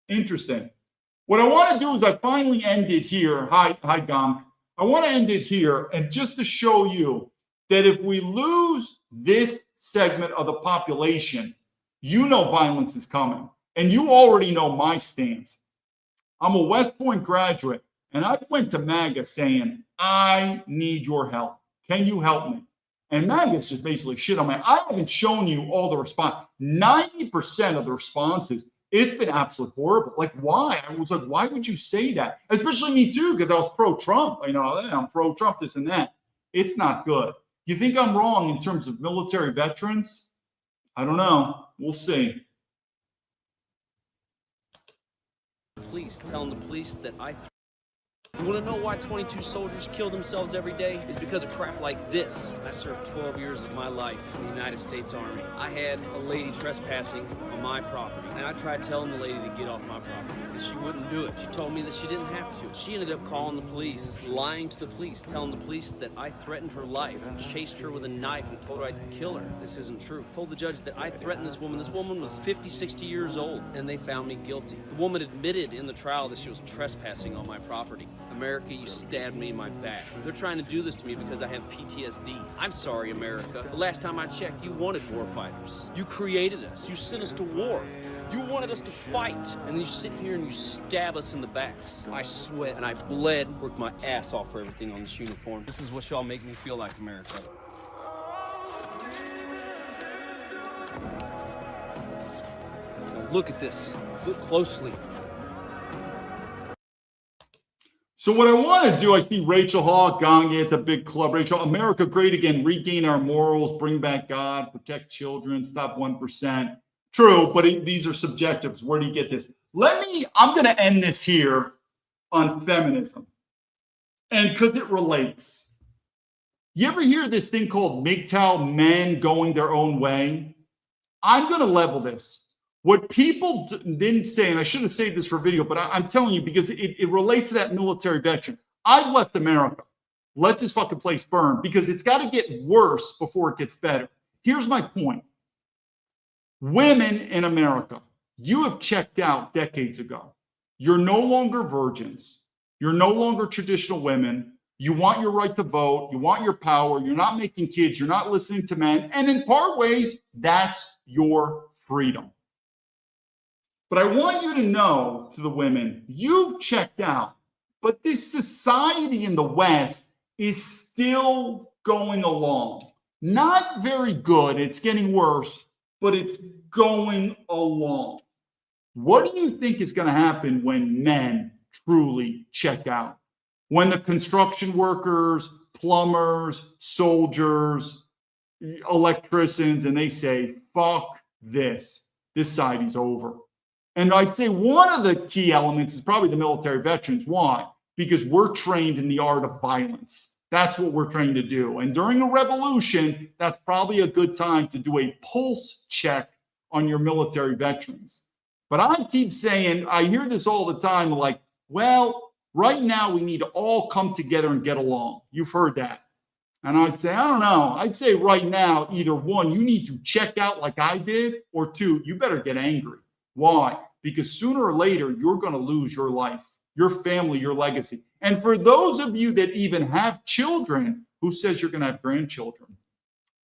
Interesting. What I want to do is I finally end it here. Hi, Gong. I want to end it here, and just to show you that if we lose this segment of the population, you know violence is coming. And you already know my stance. I'm a West Point graduate, and I went to MAGA saying, I need your help. Can you help me? And MAGA's just basically shit on me. I haven't shown you all the response. 90% of the responses, it's been absolutely horrible. Like, why? I was like, why would you say that? Especially me too, because I was pro-Trump. You know, I'm pro-Trump, this and that. It's not good. You think I'm wrong in terms of military veterans? I don't know. We'll see. Police, telling the police that you want to know why 22 soldiers kill themselves every day? It's because of crap like this. I served 12 years of my life in the United States Army. I had a lady trespassing on my property, and I tried telling the lady to get off my property, and she wouldn't do it. She told me that she didn't have to. She ended up calling the police, lying to the police, telling the police that I threatened her life and chased her with a knife and told her I'd kill her. This isn't true. Told the judge that I threatened this woman. This woman was 50, 60 years old, and they found me guilty. The woman admitted in the trial that she was trespassing on my property. America, you stabbed me in my back. They're trying to do this to me because I have PTSD. I'm sorry, America. The last time I checked, you wanted war fighters. You created us. You sent us to war. You wanted us to fight. And then you sit here and you stab us in the backs. I sweat and I bled, worked my ass off for everything on this uniform. This is what y'all make me feel like, America. Now look at this. Look closely. So what I want to do, I see Rachel Hall, Ganga, it's a big club. Rachel, America great again, regain our morals, bring back God, protect children, stop 1%. True, but these are subjectives. Where do you get this? I'm going to end this here on feminism. And because it relates. You ever hear this thing called MGTOW, men going their own way? I'm going to level this. What people didn't say, and I should have saved this for video, but I'm telling you because it relates to that military veteran. I've left America. Let this fucking place burn because it's got to get worse before it gets better. Here's my point. Women in America, you have checked out decades ago. You're no longer virgins. You're no longer traditional women. You want your right to vote. You want your power. You're not making kids. You're not listening to men. And in part ways, that's your freedom. But I want you to know, to the women, you've checked out, but this society in the West is still going along. Not very good. It's getting worse, but it's going along. What do you think is going to happen when men truly check out? When the construction workers, plumbers, soldiers, electricians, and they say, fuck this. This society's over. And I'd say one of the key elements is probably the military veterans. Why? Because we're trained in the art of violence. That's what we're trained to do. And during a revolution, that's probably a good time to do a pulse check on your military veterans. But I keep saying, I hear this all the time, like, well, Right now, we need to all come together and get along. You've heard that. And I'd say, I don't know. I'd say right now, either one, you need to check out like I did, or two, you better get angry. Why? Because sooner or later, you're going to lose your life, your family, your legacy. And for those of you that even have children, who says you're going to have grandchildren?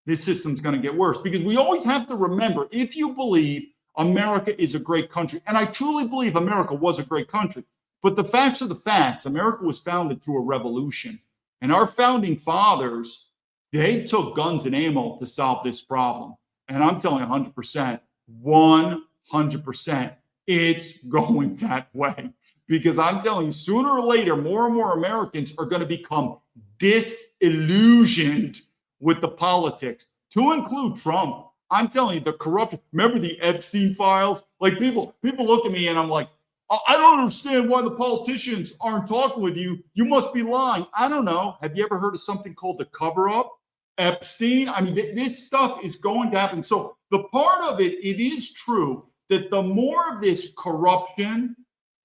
This system's going to get worse, because we always have to remember, if you believe America is a great country, and I truly believe America was a great country, but the facts are the facts. America was founded through a revolution. And our founding fathers, they took guns and ammo to solve this problem. And I'm telling you 100%, 100%, it's going that way. Because I'm telling you, sooner or later, more and more Americans are going to become disillusioned with the politics, to include Trump. I'm telling you, the corruption. Remember the Epstein files? Like people look at me and I'm like, I don't understand why the politicians aren't talking with you. You must be lying. I don't know. Have you ever heard of something called the cover-up? Epstein? I mean, this stuff is going to happen. So the part of it, it is true that the more of this corruption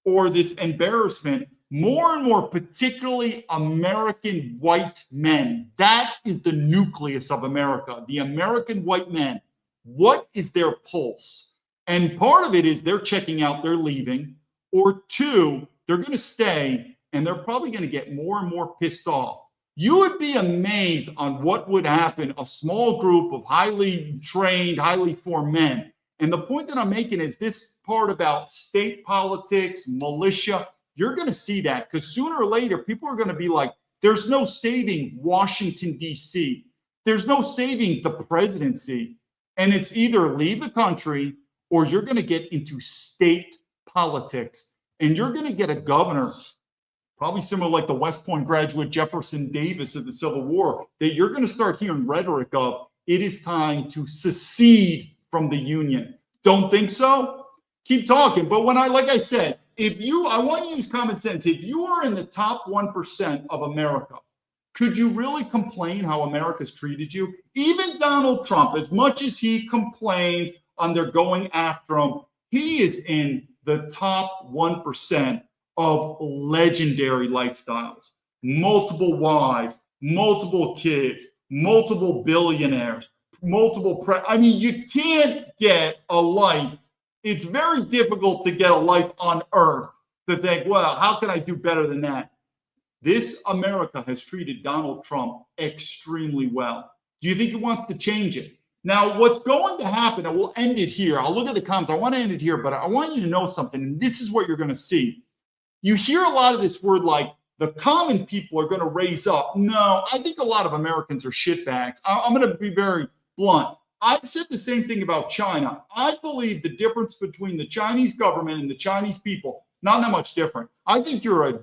or this embarrassment, more and more, particularly American white men, that is the nucleus of America, the American white men. What is their pulse? And part of it is they're checking out, they're leaving. Or two, they're going to stay, and they're probably going to get more and more pissed off. You would be amazed on what would happen, a small group of highly trained, highly formed men. And the point that I'm making is this part about state politics, militia, you're going to see that, because sooner or later, people are going to be like, there's no saving Washington, D.C. There's no saving the presidency. And it's either leave the country or you're going to get into state politics, and you're going to get a governor, probably similar like the West Point graduate Jefferson Davis of the Civil War, that you're going to start hearing rhetoric of, it is time to secede from the Union. Don't think so? Keep talking. But when like I said, I want you to use common sense. If you are in the top 1% of America, could you really complain how America's treated you? Even Donald Trump, as much as he complains on they're going after him, he is in the top 1% of legendary lifestyles. Multiple wives, multiple kids, multiple billionaires, I mean, you can't get a life. It's very difficult to get a life on earth to think, well, how can I do better than that? This America has treated Donald Trump extremely well. Do you think he wants to change it? Now, what's going to happen, and we'll end it here. I'll look at the comments. I want to end it here, but I want you to know something, and this is what you're going to see. You hear a lot of this word like the common people are going to raise up. No, I think a lot of Americans are shitbags. I'm going to be very blunt. I've said the same thing about China. I believe the difference between the Chinese government and the Chinese people, not that much different. I think you're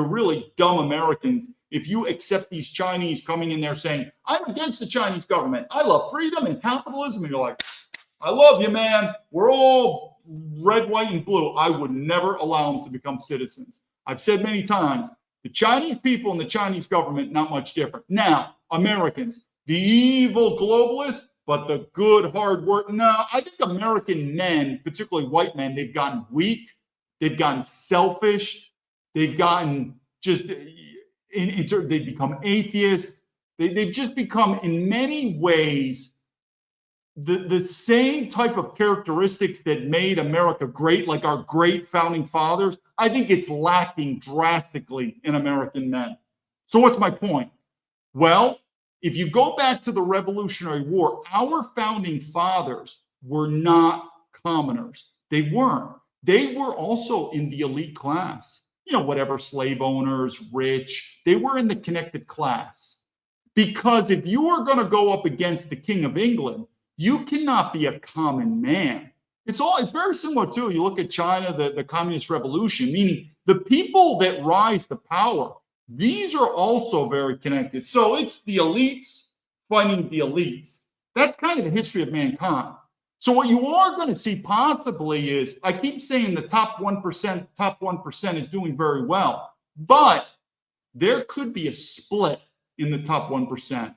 really dumb Americans if you accept these Chinese coming in there saying, I'm against the Chinese government. I love freedom and capitalism. And you're like, I love you, man. We're all red, white, and blue. I would never allow them to become citizens. I've said many times, the Chinese people and the Chinese government, not much different. Now, Americans, the evil globalists, but the good hard work. No, I think American men, particularly white men, they've gotten weak. They've gotten selfish. They've gotten just, they've become atheists. They've just become, in many ways, the same type of characteristics that made America great, like our great founding fathers. I think it's lacking drastically in American men. So what's my point? Well, if you go back to the Revolutionary War, our founding fathers were not commoners. They weren't. They were also in the elite class. You know, whatever, slave owners, rich, they were in the connected class. Because if you are going to go up against the King of England, you cannot be a common man. It's very similar to, you look at China, the communist revolution, meaning the people that rise to power, these are also very connected. So it's the elites fighting the elites. That's kind of the history of mankind. So what you are going to see possibly is, I keep saying the top 1% is doing very well, but there could be a split in the top 1%.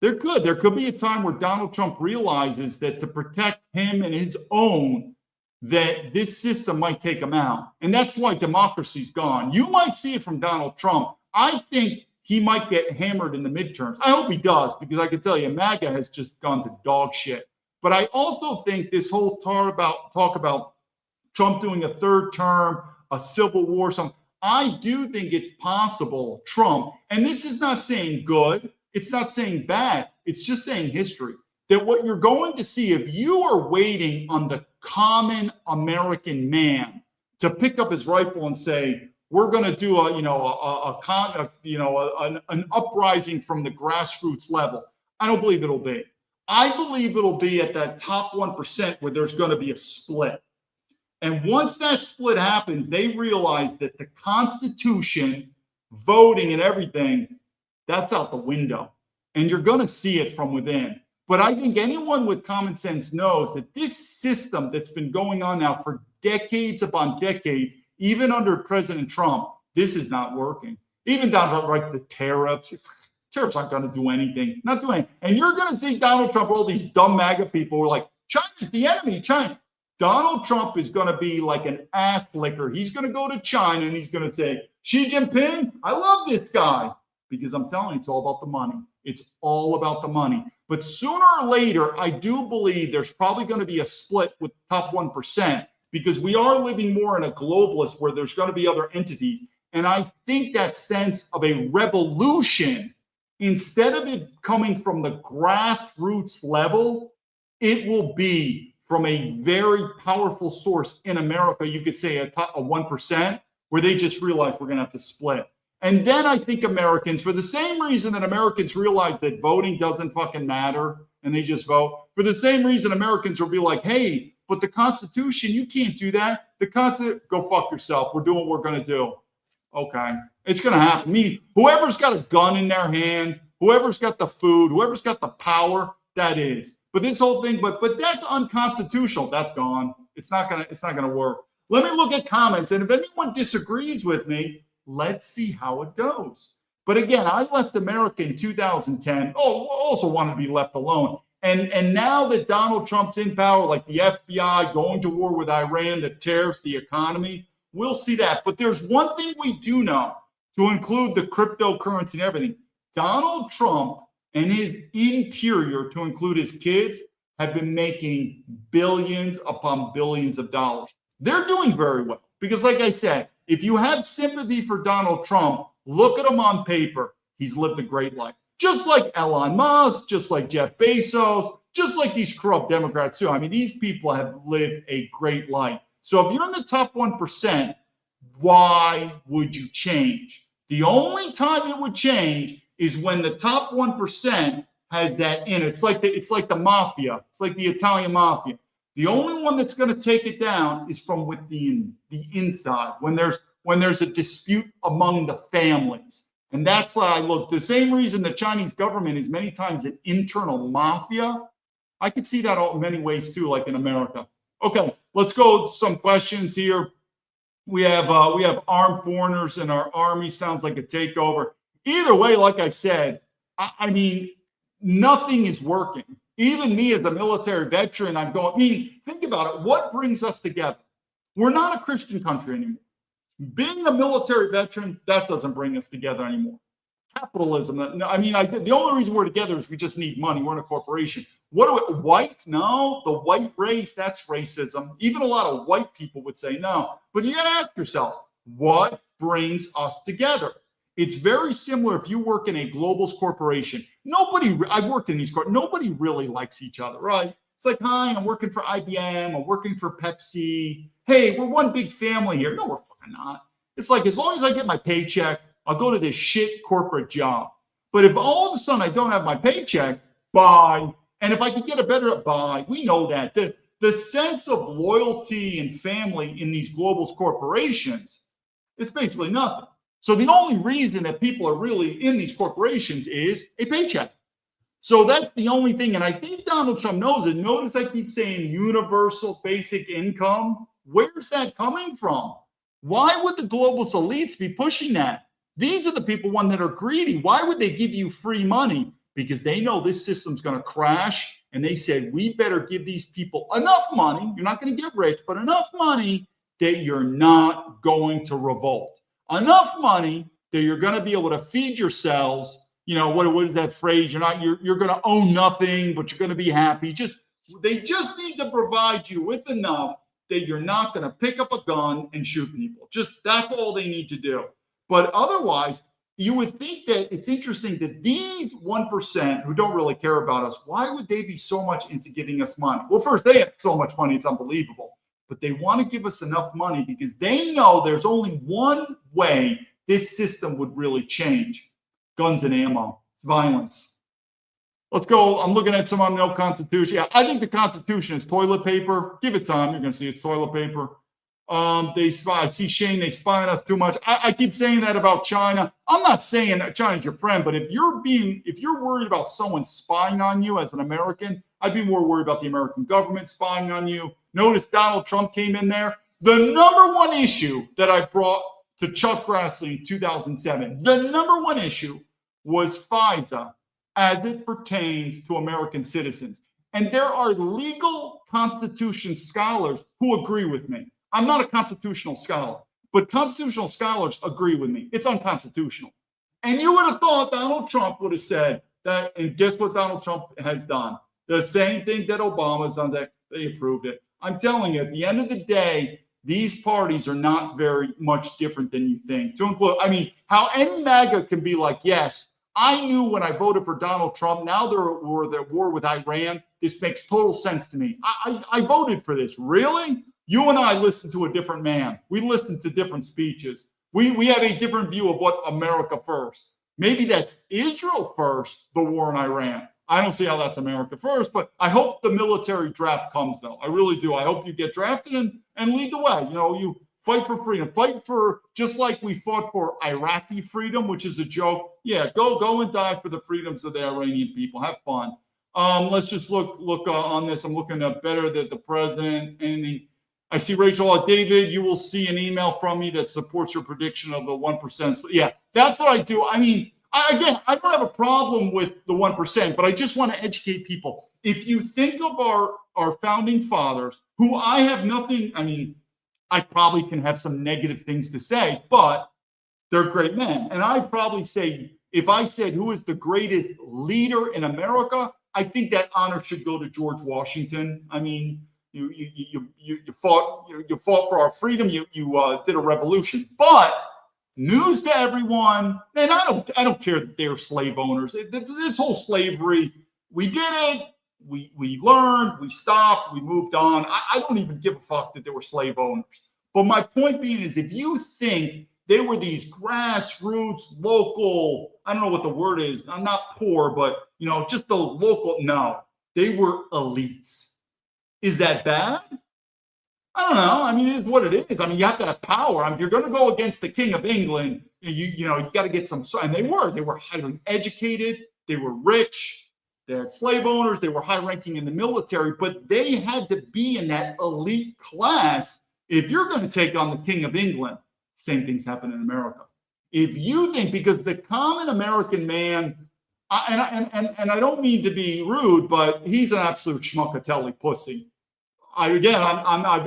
There could be a time where Donald Trump realizes that to protect him and his own, that this system might take them out. And that's why democracy's gone. You might see it from Donald Trump. I think he might get hammered in the midterms. I hope he does, because I can tell you, MAGA has just gone to dog shit. But I also think this whole talk about Trump doing a third term, a civil war, something, I do think it's possible Trump, and this is not saying good, it's not saying bad, it's just saying history, that what you're going to see, if you are waiting on the common American man to pick up his rifle and say, we're going to do an uprising from the grassroots level, I don't believe it'll be. I believe it'll be at that top 1% where there's going to be a split. And once that split happens, they realize that the Constitution, voting and everything, that's out the window. And you're going to see it from within. But I think anyone with common sense knows that this system that's been going on now for decades upon decades, even under President Trump, this is not working. Even Donald Trump, right, the tariffs aren't going to do anything, not doing anything. And you're going to see Donald Trump, all these dumb MAGA people who are like, China's the enemy, China. Donald Trump is going to be like an ass licker. He's going to go to China and he's going to say, Xi Jinping, I love this guy. Because I'm telling you, it's all about the money. It's all about the money. But sooner or later, I do believe there's probably going to be a split with the top 1%, because we are living more in a globalist where there's going to be other entities. And I think that sense of a revolution, instead of it coming from the grassroots level, it will be from a very powerful source in America. You could say a 1%, where they just realize we're going to have to split. And then I think Americans, for the same reason that Americans realize that voting doesn't fucking matter and they just vote, for the same reason Americans will be like, hey, but the Constitution, you can't do that. The Constitution, go fuck yourself. We're doing what we're going to do. Okay. It's going to happen. I mean, whoever's got a gun in their hand, whoever's got the food, whoever's got the power, that is. But this whole thing, but that's unconstitutional. That's gone. It's not gonna work. Let me look at comments, and if anyone disagrees with me, let's see how it goes. But again, I left America in 2010. Oh, also wanted to be left alone. And now that Donald Trump's in power, like the FBI going to war with Iran, the tariffs, the economy, we'll see that. But there's one thing we do know, to include the cryptocurrency and everything. Donald Trump and his interior, to include his kids, have been making billions upon billions of dollars. They're doing very well because, like I said, if you have sympathy for Donald Trump, look at him on paper. He's lived a great life. Just like Elon Musk, just like Jeff Bezos, just like these corrupt Democrats too. I mean, these people have lived a great life. So if you're in the top 1%, why would you change? The only time it would change is when the top 1% has that in it. It's like the mafia. It's like the Italian mafia. The only one that's going to take it down is from within the inside, when there's a dispute among the families. And that's why I look, the same reason the Chinese government is many times an internal mafia. I could see that in many ways too, like in America. Okay, let's go to some questions here. We have armed foreigners in our army. Sounds like a takeover. Either way, like I said, I mean, nothing is working. Even me as a military veteran, I'm going, I mean, think about it. What brings us together? We're not a Christian country anymore. Being a military veteran, that doesn't bring us together anymore. Capitalism. I mean, the only reason we're together is we just need money. We're in a corporation. White? No, the white race, that's racism. Even a lot of white people would say no. But you got to ask yourselves, what brings us together? It's very similar if you work in a globalist corporation. I've worked in these nobody really likes each other, right? It's like, hi, I'm working for IBM, I'm working for Pepsi. Hey, we're one big family here. No, we're fucking not. It's like, as long as I get my paycheck, I'll go to this shit corporate job. But if all of a sudden I don't have my paycheck, bye. And if I could get a better bye, we know that. The sense of loyalty and family in these globalist corporations, it's basically nothing. So the only reason that people are really in these corporations is a paycheck. So that's the only thing. And I think Donald Trump knows it. Notice I keep saying universal basic income. Where's that coming from? Why would the globalist elites be pushing that? These are the people, that are greedy. Why would they give you free money? Because they know this system's going to crash And they said, we better give these people enough money. You're not going to get rich, but enough money that you're not going to revolt. Enough money that you're going to be able to feed yourselves. What is that phrase? You're going to own nothing, but you're going to be happy. They just need to provide you with enough that you're not going to pick up a gun and shoot people. That's all they need to do. But otherwise, you would think that it's interesting that these 1% who don't really care about us, why would they be so much into giving us money? Well, first, they have so much money, it's unbelievable. But they want to give us enough money because they know there's only one way this system would really change. Guns and ammo. It's violence. Let's go. I'm looking at some on no Constitution. Yeah, I think the Constitution is toilet paper. Give it time. You're going to see it's toilet paper. They spy. I see Shane. They spy on us too much. I keep saying that about China. I'm not saying China's your friend, but if you're worried about someone spying on you as an American, I'd be more worried about the American government spying on you. Notice Donald Trump came in there. The number one issue that I brought to Chuck Grassley in 2007, the number one issue was FISA as it pertains to American citizens. And there are legal constitution scholars who agree with me. I'm not a constitutional scholar, but constitutional scholars agree with me. It's unconstitutional. And you would have thought Donald Trump would have said that, and guess what Donald Trump has done? The same thing that Obama's done, that they approved it. I'm telling you, at the end of the day, these parties are not very much different than you think. To include, how any MAGA can be like, yes, I knew when I voted for Donald Trump, now they're at war with Iran. This makes total sense to me. I voted for this. Really? You and I listened to a different man. We listened to different speeches. We have a different view of what America first. Maybe that's Israel first, the war in Iran. I don't see how that's America first, but I hope the military draft comes, though. I really do. I hope you get drafted and lead the way. You fight for freedom. Fight for, just like we fought for Iraqi freedom, which is a joke. Yeah, go and die for the freedoms of the Iranian people. Have fun. Let's just look on this. I'm looking at better that the president, anything. I see Rachel, David, you will see an email from me that supports your prediction of the 1%. Yeah, that's what I do. I don't have a problem with the 1%, but I just want to educate people. If you think of our founding fathers, who I have nothing, I probably can have some negative things to say, but they're great men. And I'd probably say, if I said who is the greatest leader in America, I think that honor should go to George Washington. You fought for our freedom. You did a revolution. But news to everyone, and I don't care that they're slave owners. This whole slavery, we did it. We learned, we stopped, we moved on. I don't even give a fuck that they were slave owners. But my point being is, if you think they were these grassroots, local, I don't know what the word is. I'm not poor, but just those local. No, they were elites. Is that bad? I don't know. It is what it is. You have to have power. If you're going to go against the King of England, you got to get some. And they were highly educated. They were rich. They had slave owners. They were high ranking in the military, but they had to be in that elite class. If you're going to take on the King of England, same things happen in America. If you think, because the common American man, and I don't mean to be rude, but he's an absolute schmuckatelli pussy. I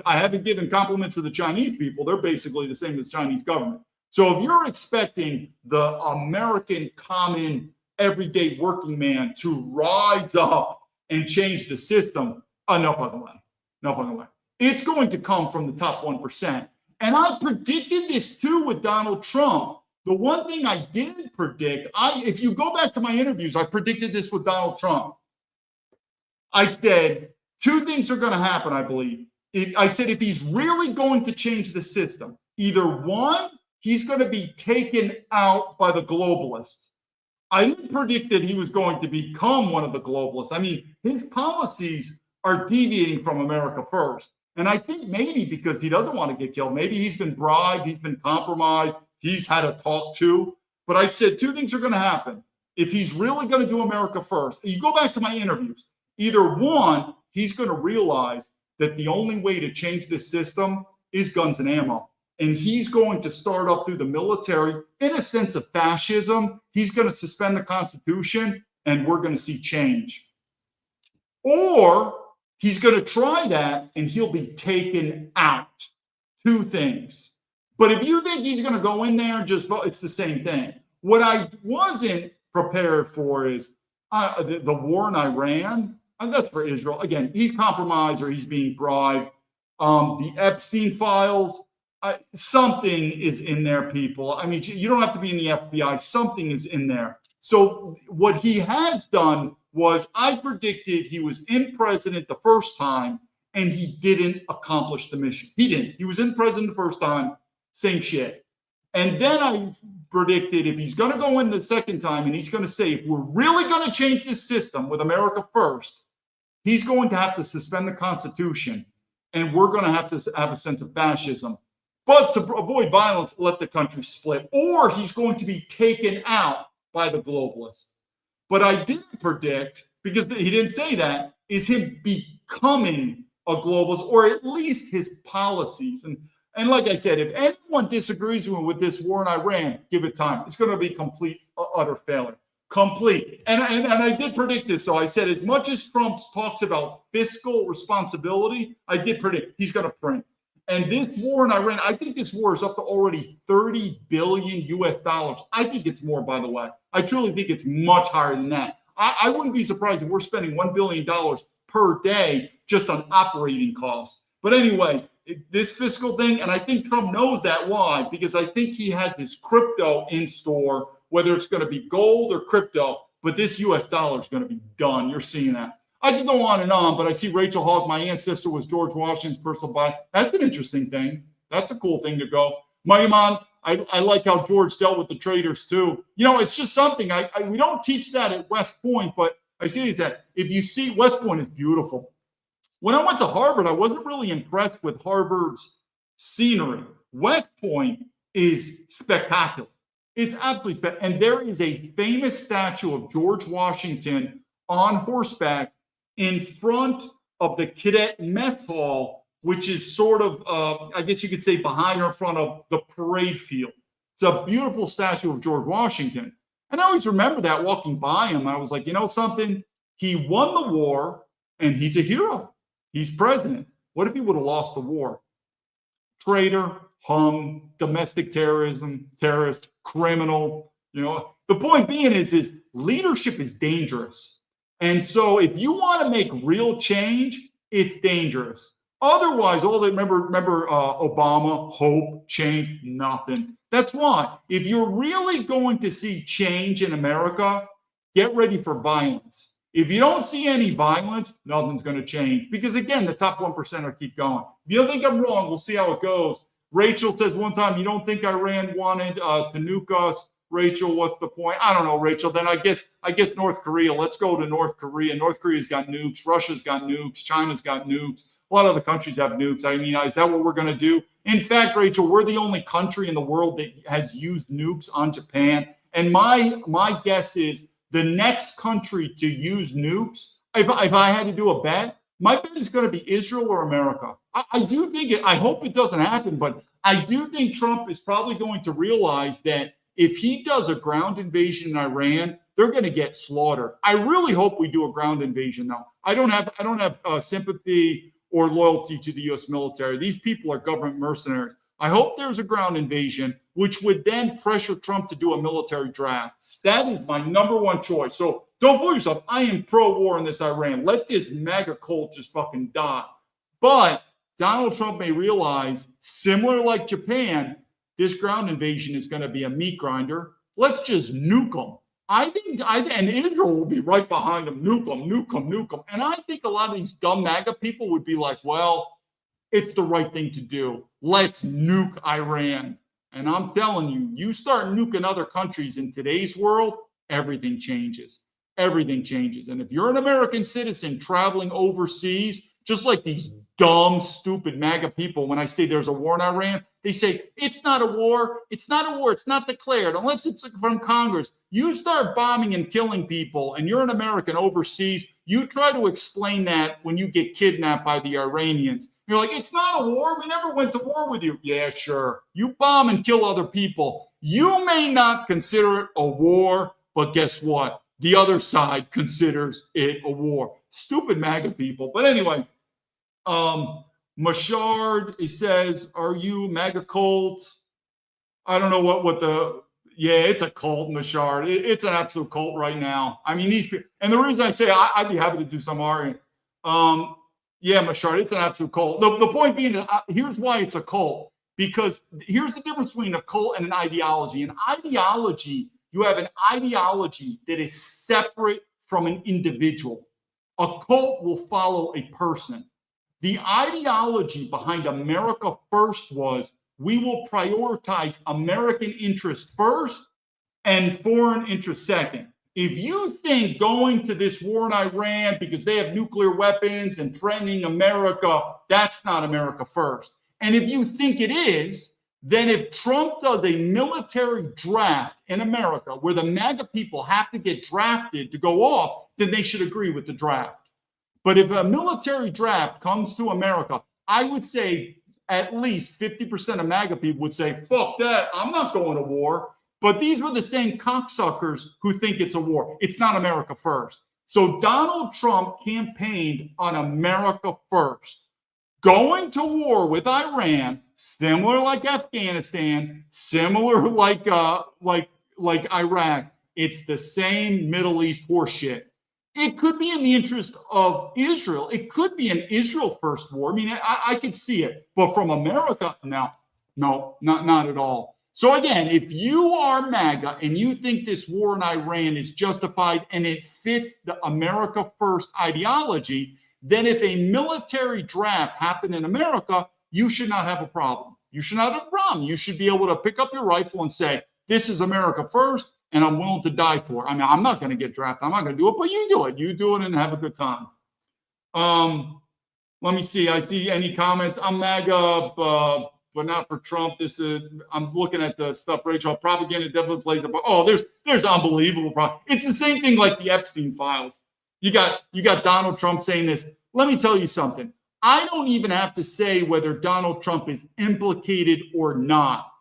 haven't given compliments to the Chinese people. They're basically the same as the Chinese government. So if you're expecting the American common everyday working man to rise up and change the system, no fucking way. It's going to come from the top 1%. And I predicted this too with Donald Trump. The one thing I didn't predict, if you go back to my interviews, I predicted this with Donald Trump. I said, two things are going to happen, I believe. I said, if he's really going to change the system, either one, he's going to be taken out by the globalists. I didn't predict that he was going to become one of the globalists. His policies are deviating from America first. And I think maybe because he doesn't want to get killed, maybe he's been bribed, he's been compromised, he's had a talk to. But I said two things are going to happen. If he's really going to do America first, you go back to my interviews, either one, he's going to realize that the only way to change this system is guns and ammo. And he's going to start up through the military in a sense of fascism. He's going to suspend the Constitution, and we're going to see change. or he's going to try that and he'll be taken out. Two things. But if you think he's going to go in there and just vote, it's the same thing. What I wasn't prepared for is the war in Iran. And that's for Israel. Again, he's compromised or he's being bribed. The Epstein files, something is in there, people. I mean, you don't have to be in the FBI. Something is in there. So what he has done was I predicted he was in president the first time and he didn't accomplish the mission. He didn't. He was in president the first time, same shit. And then I predicted if he's going to go in the second time and he's going to say, if we're really going to change this system with America first, he's going to have to suspend the Constitution and we're going to have a sense of fascism. But to avoid violence, let the country split. Or he's going to be taken out by the globalists. But I didn't predict, because he didn't say that, is him becoming a globalist, or at least his policies. And like I said, if anyone disagrees with this war in Iran, give it time. It's going to be complete, utter failure. Complete. And I did predict this. So I said, as much as Trump talks about fiscal responsibility, I did predict he's going to print. And this war in Iran, I think this war is up to already $30 billion US. I think it's more, by the way. I truly think it's much higher than that. I wouldn't be surprised if we're spending $1 billion per day just on operating costs. But anyway, this fiscal thing, and I think Trump knows that. Why? Because I think he has his crypto in store, whether it's going to be gold or crypto, but this US dollar is going to be done. You're seeing that. I could go on and on, but I see Rachel Hogg, my ancestor was George Washington's personal body. That's an interesting thing. That's a cool thing to go. Mighty Man, I like how George dealt with the traitors too. You know, it's just something. We don't teach that at West Point, but I see that if you see, West Point is beautiful. When I went to Harvard, I wasn't really impressed with Harvard's scenery. West Point is spectacular. It's absolutely spectacular. And there is a famous statue of George Washington on horseback in front of the cadet mess hall, which is sort of, I guess you could say, behind or in front of the parade field. It's a beautiful statue of George Washington. And I always remember that walking by him. I was like, you know something? He won the war and he's a hero. He's president. What if he would have lost the war? Traitor, hung, domestic terrorism, terrorist, criminal. You know, the point being is leadership is dangerous. And so if you want to make real change, it's dangerous. Otherwise, remember Obama, hope, change, nothing. That's why. If you're really going to see change in America, get ready for violence. If you don't see any violence, nothing's going to change. Because again, the top 1% keep going. If you don't think I'm wrong, we'll see how it goes. Rachel says one time, you don't think Iran wanted to nuke us? Rachel, what's the point? I don't know, Rachel. Then I guess North Korea. Let's go to North Korea. North Korea's got nukes. Russia's got nukes. China's got nukes. A lot of other countries have nukes. I mean, is that what we're going to do? In fact, Rachel, we're the only country in the world that has used nukes on Japan. And my guess is the next country to use nukes, if I had to do a bet, my bet is going to be Israel or America. I do think I hope it doesn't happen, but I do think Trump is probably going to realize that if he does a ground invasion in Iran, they're going to get slaughtered. I really hope we do a ground invasion, though. I don't have sympathy or loyalty to the U.S. military. These people are government mercenaries. I hope there's a ground invasion, which would then pressure Trump to do a military draft. That is my number one choice. So don't fool yourself. I am pro-war in this Iran. Let this MAGA cult just fucking die. But Donald Trump may realize, similar like Japan, this ground invasion is going to be a meat grinder. Let's just nuke them. And Israel will be right behind them. Nuke them. And I think a lot of these dumb MAGA people would be like, well, it's the right thing to do. Let's nuke Iran. And I'm telling you, you start nuking other countries in today's world, everything changes. Everything changes. And if you're an American citizen traveling overseas, just like these dumb, stupid MAGA people, when I say there's a war in Iran, they say, it's not a war. It's not a war. It's not declared unless it's from Congress. You start bombing and killing people and you're an American overseas. You try to explain that when you get kidnapped by the Iranians. You're like, it's not a war. We never went to war with you. Yeah, sure. You bomb and kill other people. You may not consider it a war, but guess what? the other side considers it a war. Stupid MAGA people. But anyway, Machard, he says, are you MAGA cult? I don't know what the, yeah, it's a cult, Machard. It's an absolute cult right now. I mean, these people, and the reason I say I'd be happy to do some arguing. Yeah, Machard, it's an absolute cult. The point being, here's why it's a cult. Because here's the difference between a cult and an ideology. An ideology, you have an ideology that is separate from an individual. A cult will follow a person. The ideology behind America First was we will prioritize American interest first and foreign interest second. If you think going to this war in Iran because they have nuclear weapons and threatening America, that's not America First. And if you think it is, then if Trump does a military draft in America where the MAGA people have to get drafted to go off, then they should agree with the draft. But if a military draft comes to America, I would say at least 50% of MAGA people would say, fuck that, I'm not going to war. But these were the same cocksuckers who think it's a war. It's not America First. So Donald Trump campaigned on America First. Going to war with Iran, similar like Afghanistan, similar like Iraq, it's the same Middle East horseshit. It could be in the interest of Israel. It could be an Israel first war. I mean, I could see it. But from America, no, not at all. So again, if you are MAGA and you think this war in Iran is justified and it fits the America First ideology, then if a military draft happened in America, you should not have a problem. You should not have a problem. You should be able to pick up your rifle and say, this is America First, and I'm willing to die for it. I mean, I'm not going to get drafted. I'm not going to do it, but you do it. You do it and have a good time. Let me see. I see any comments. I'm MAGA, but not for Trump. I'm looking at the stuff, Rachel. Propaganda definitely plays a part. Oh, there's unbelievable problem. It's the same thing like the Epstein files. You got Donald Trump saying this. Let me tell you something. I don't even have to say whether Donald Trump is implicated or not.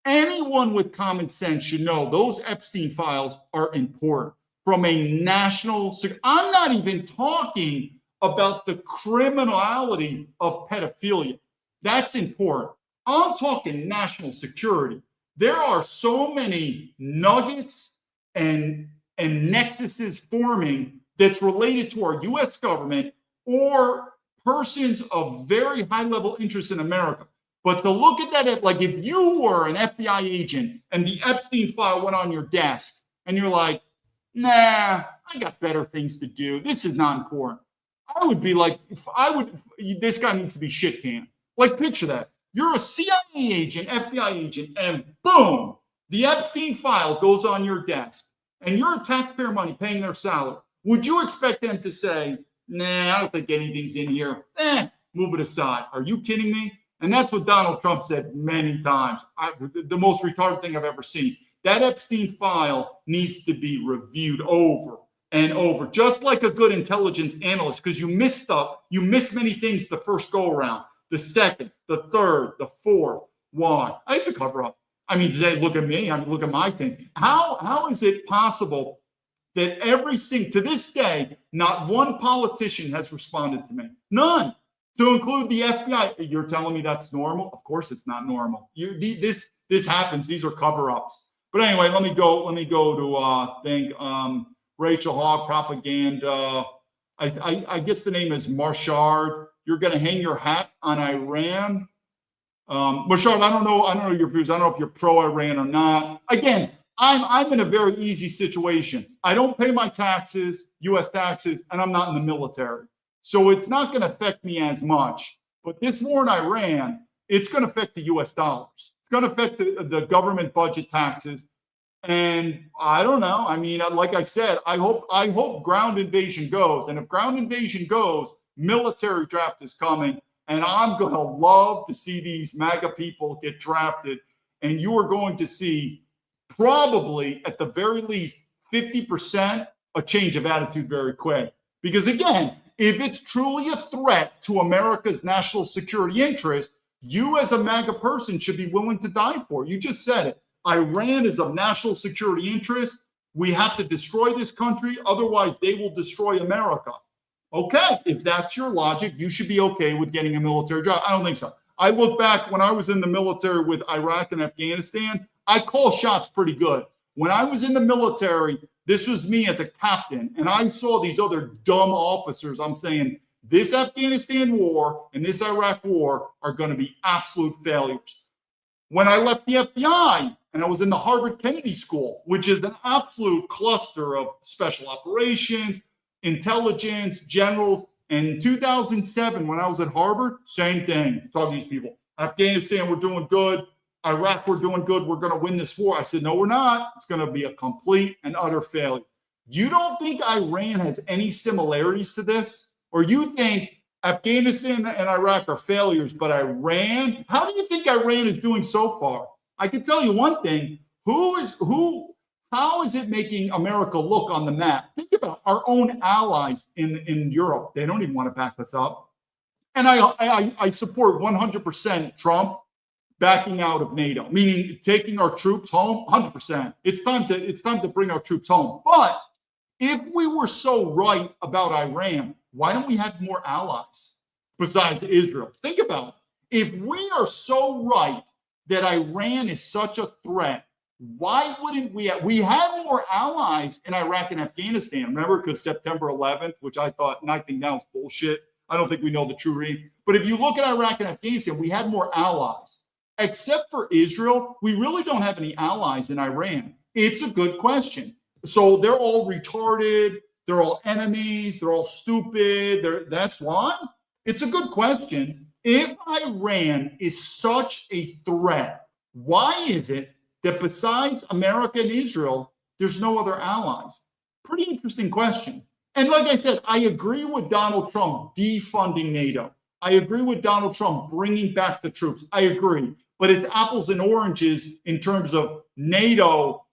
Anyone with common sense should know those Epstein files are important from a national. I'm not even talking about the criminality of pedophilia. That's important. I'm talking national security. There are so many nuggets and nexuses forming that's related to our U.S. government or persons of very high level interest in America. But to look at that, like if you were an FBI agent and the Epstein file went on your desk and you're like, nah, I got better things to do. This is not important. I would be like, this guy needs to be shit canned. Like picture that. You're a CIA agent, FBI agent, and boom, the Epstein file goes on your desk and you're taxpayer money paying their salary. Would you expect them to say, nah, I don't think anything's in here. Move it aside. Are you kidding me? And that's what Donald Trump said many times. The most retarded thing I've ever seen. That Epstein file needs to be reviewed over and over, just like a good intelligence analyst, because you miss stuff. You miss many things the first go around, the second, the third, the fourth. Why? It's a cover up. I mean, they look at me. I mean, look at my thing. How is it possible that to this day, not one politician has responded to me? None. To include the FBI. You're telling me that's normal? Of course it's not normal. This happens. These are cover-ups. But anyway, let me go to Rachel Hogg, propaganda. I guess the name is Marshard. You're going to hang your hat on Iran. Marshard, I don't know your views. I don't know if you're pro-Iran or not. Again, I'm in a very easy situation. I don't pay my taxes, U.S. taxes, and I'm not in the military. So it's not going to affect me as much. But this war in Iran, it's going to affect the U.S. dollars. It's going to affect the government budget taxes. And I don't know. I mean, like I said, I hope ground invasion goes. And if ground invasion goes, military draft is coming. And I'm going to love to see these MAGA people get drafted. And you are going to see probably at the very least 50% a change of attitude very quick. Because again, if it's truly a threat to America's national security interest, you as a MAGA person should be willing to die for it. You just said it. Iran is of national security interest. We have to destroy this country, otherwise they will destroy America. Okay, if that's your logic, you should be okay with getting a military job. I don't think so. I look back when I was in the military with Iraq and Afghanistan, I call shots pretty good. When I was in the military, this was me as a captain, and I saw these other dumb officers. I'm saying this Afghanistan war and this Iraq war are going to be absolute failures. When I left the FBI and I was in the Harvard Kennedy School, which is an absolute cluster of special operations, intelligence, generals. And in 2007, when I was at Harvard, same thing, talking to these people. Afghanistan, we're doing good. Iraq, we're doing good. We're going to win this war. I said, no, we're not. It's going to be a complete and utter failure. You don't think Iran has any similarities to this? Or you think Afghanistan and Iraq are failures, but Iran, how do you think Iran is doing so far? I can tell you one thing. How is it making America look on the map? Think about our own allies in Europe. They don't even want to back us up. And I support 100% Trump backing out of NATO, meaning taking our troops home, 100%. It's time to bring our troops home. But if we were so right about Iran, why don't we have more allies besides Israel? Think about it. If we are so right that Iran is such a threat, why wouldn't we have more allies in Iraq and Afghanistan? Remember, because September 11th, which I thought, and I think now is bullshit. I don't think we know the true reason. But if you look at Iraq and Afghanistan, we had more allies. Except for Israel, we really don't have any allies in Iran. It's a good question. So they're all retarded. They're all enemies. They're all stupid. That's why. It's a good question. If Iran is such a threat, why is it that besides America and Israel, there's no other allies? Pretty interesting question. And like I said, I agree with Donald Trump defunding NATO. I agree with Donald Trump bringing back the troops. I agree. But it's apples and oranges in terms of NATO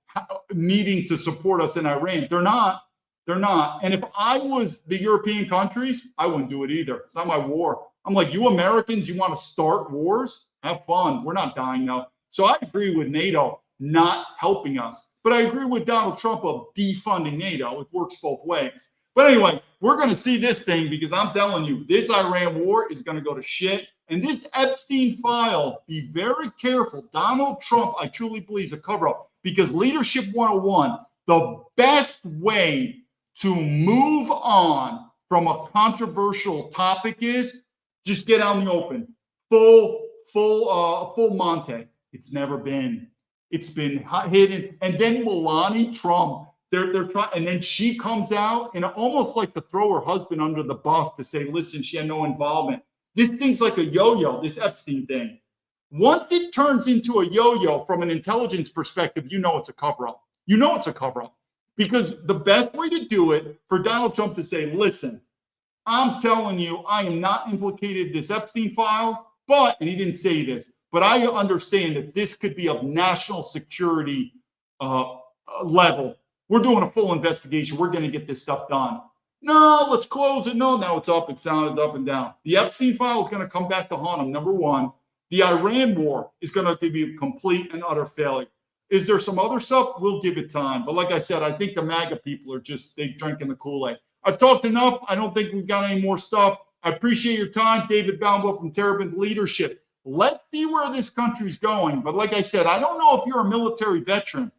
needing to support us in Iran. They're not. They're not. And if I was the European countries, I wouldn't do it either. It's not my war. I'm like, you Americans, you want to start wars? Have fun. We're not dying now. So I agree with NATO not helping us. But I agree with Donald Trump of defunding NATO. It works both ways. But anyway, we're going to see this thing because I'm telling you, this Iran war is going to go to shit. And this Epstein file, be very careful. Donald Trump, I truly believe, is a cover-up because Leadership 101, the best way to move on from a controversial topic is just get out in the open. Full Monte. It's never been. It's been hidden. And then Melania Trump, they're trying, and then she comes out and almost like to throw her husband under the bus to say, listen, she had no involvement. This thing's like a yo-yo, this Epstein thing. Once it turns into a yo-yo from an intelligence perspective, you know it's a cover-up. You know it's a cover-up. Because the best way to do it for Donald Trump to say, listen, I'm telling you, I am not implicated in this Epstein file, but, and he didn't say this, but I understand that this could be of national security level. We're doing a full investigation. We're going to get this stuff done. No, let's close it. No, now it's up. It's down, it's up and down. The Epstein file is going to come back to haunt him, number one. The Iran war is going to be a complete and utter failure. Is there some other stuff? We'll give it time. But like I said, I think the MAGA people are just, they drinking the Kool-Aid. I've talked enough. I don't think we've got any more stuff. I appreciate your time. David Baumblatt from Terrabin Leadership. Let's see where this country's going. But like I said, I don't know if you're a military veteran,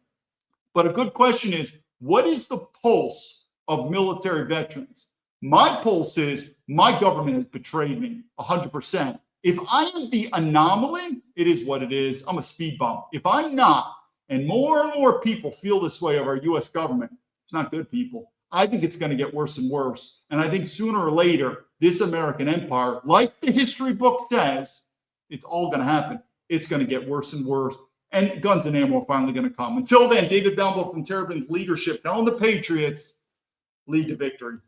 but a good question is, what is the pulse of military veterans? My pulse is my government has betrayed me 100%. If I am the anomaly, it is what it is. I'm a speed bump. If I'm not, and more people feel this way of our U.S. government, it's not good, people. I think it's going to get worse and worse. And I think sooner or later, this American empire, like the history book says, it's all going to happen. It's going to get worse and worse. And guns and ammo are finally going to come. Until then, David Baumblatt from Terrabin Leadership, telling the Patriots, lead to victory.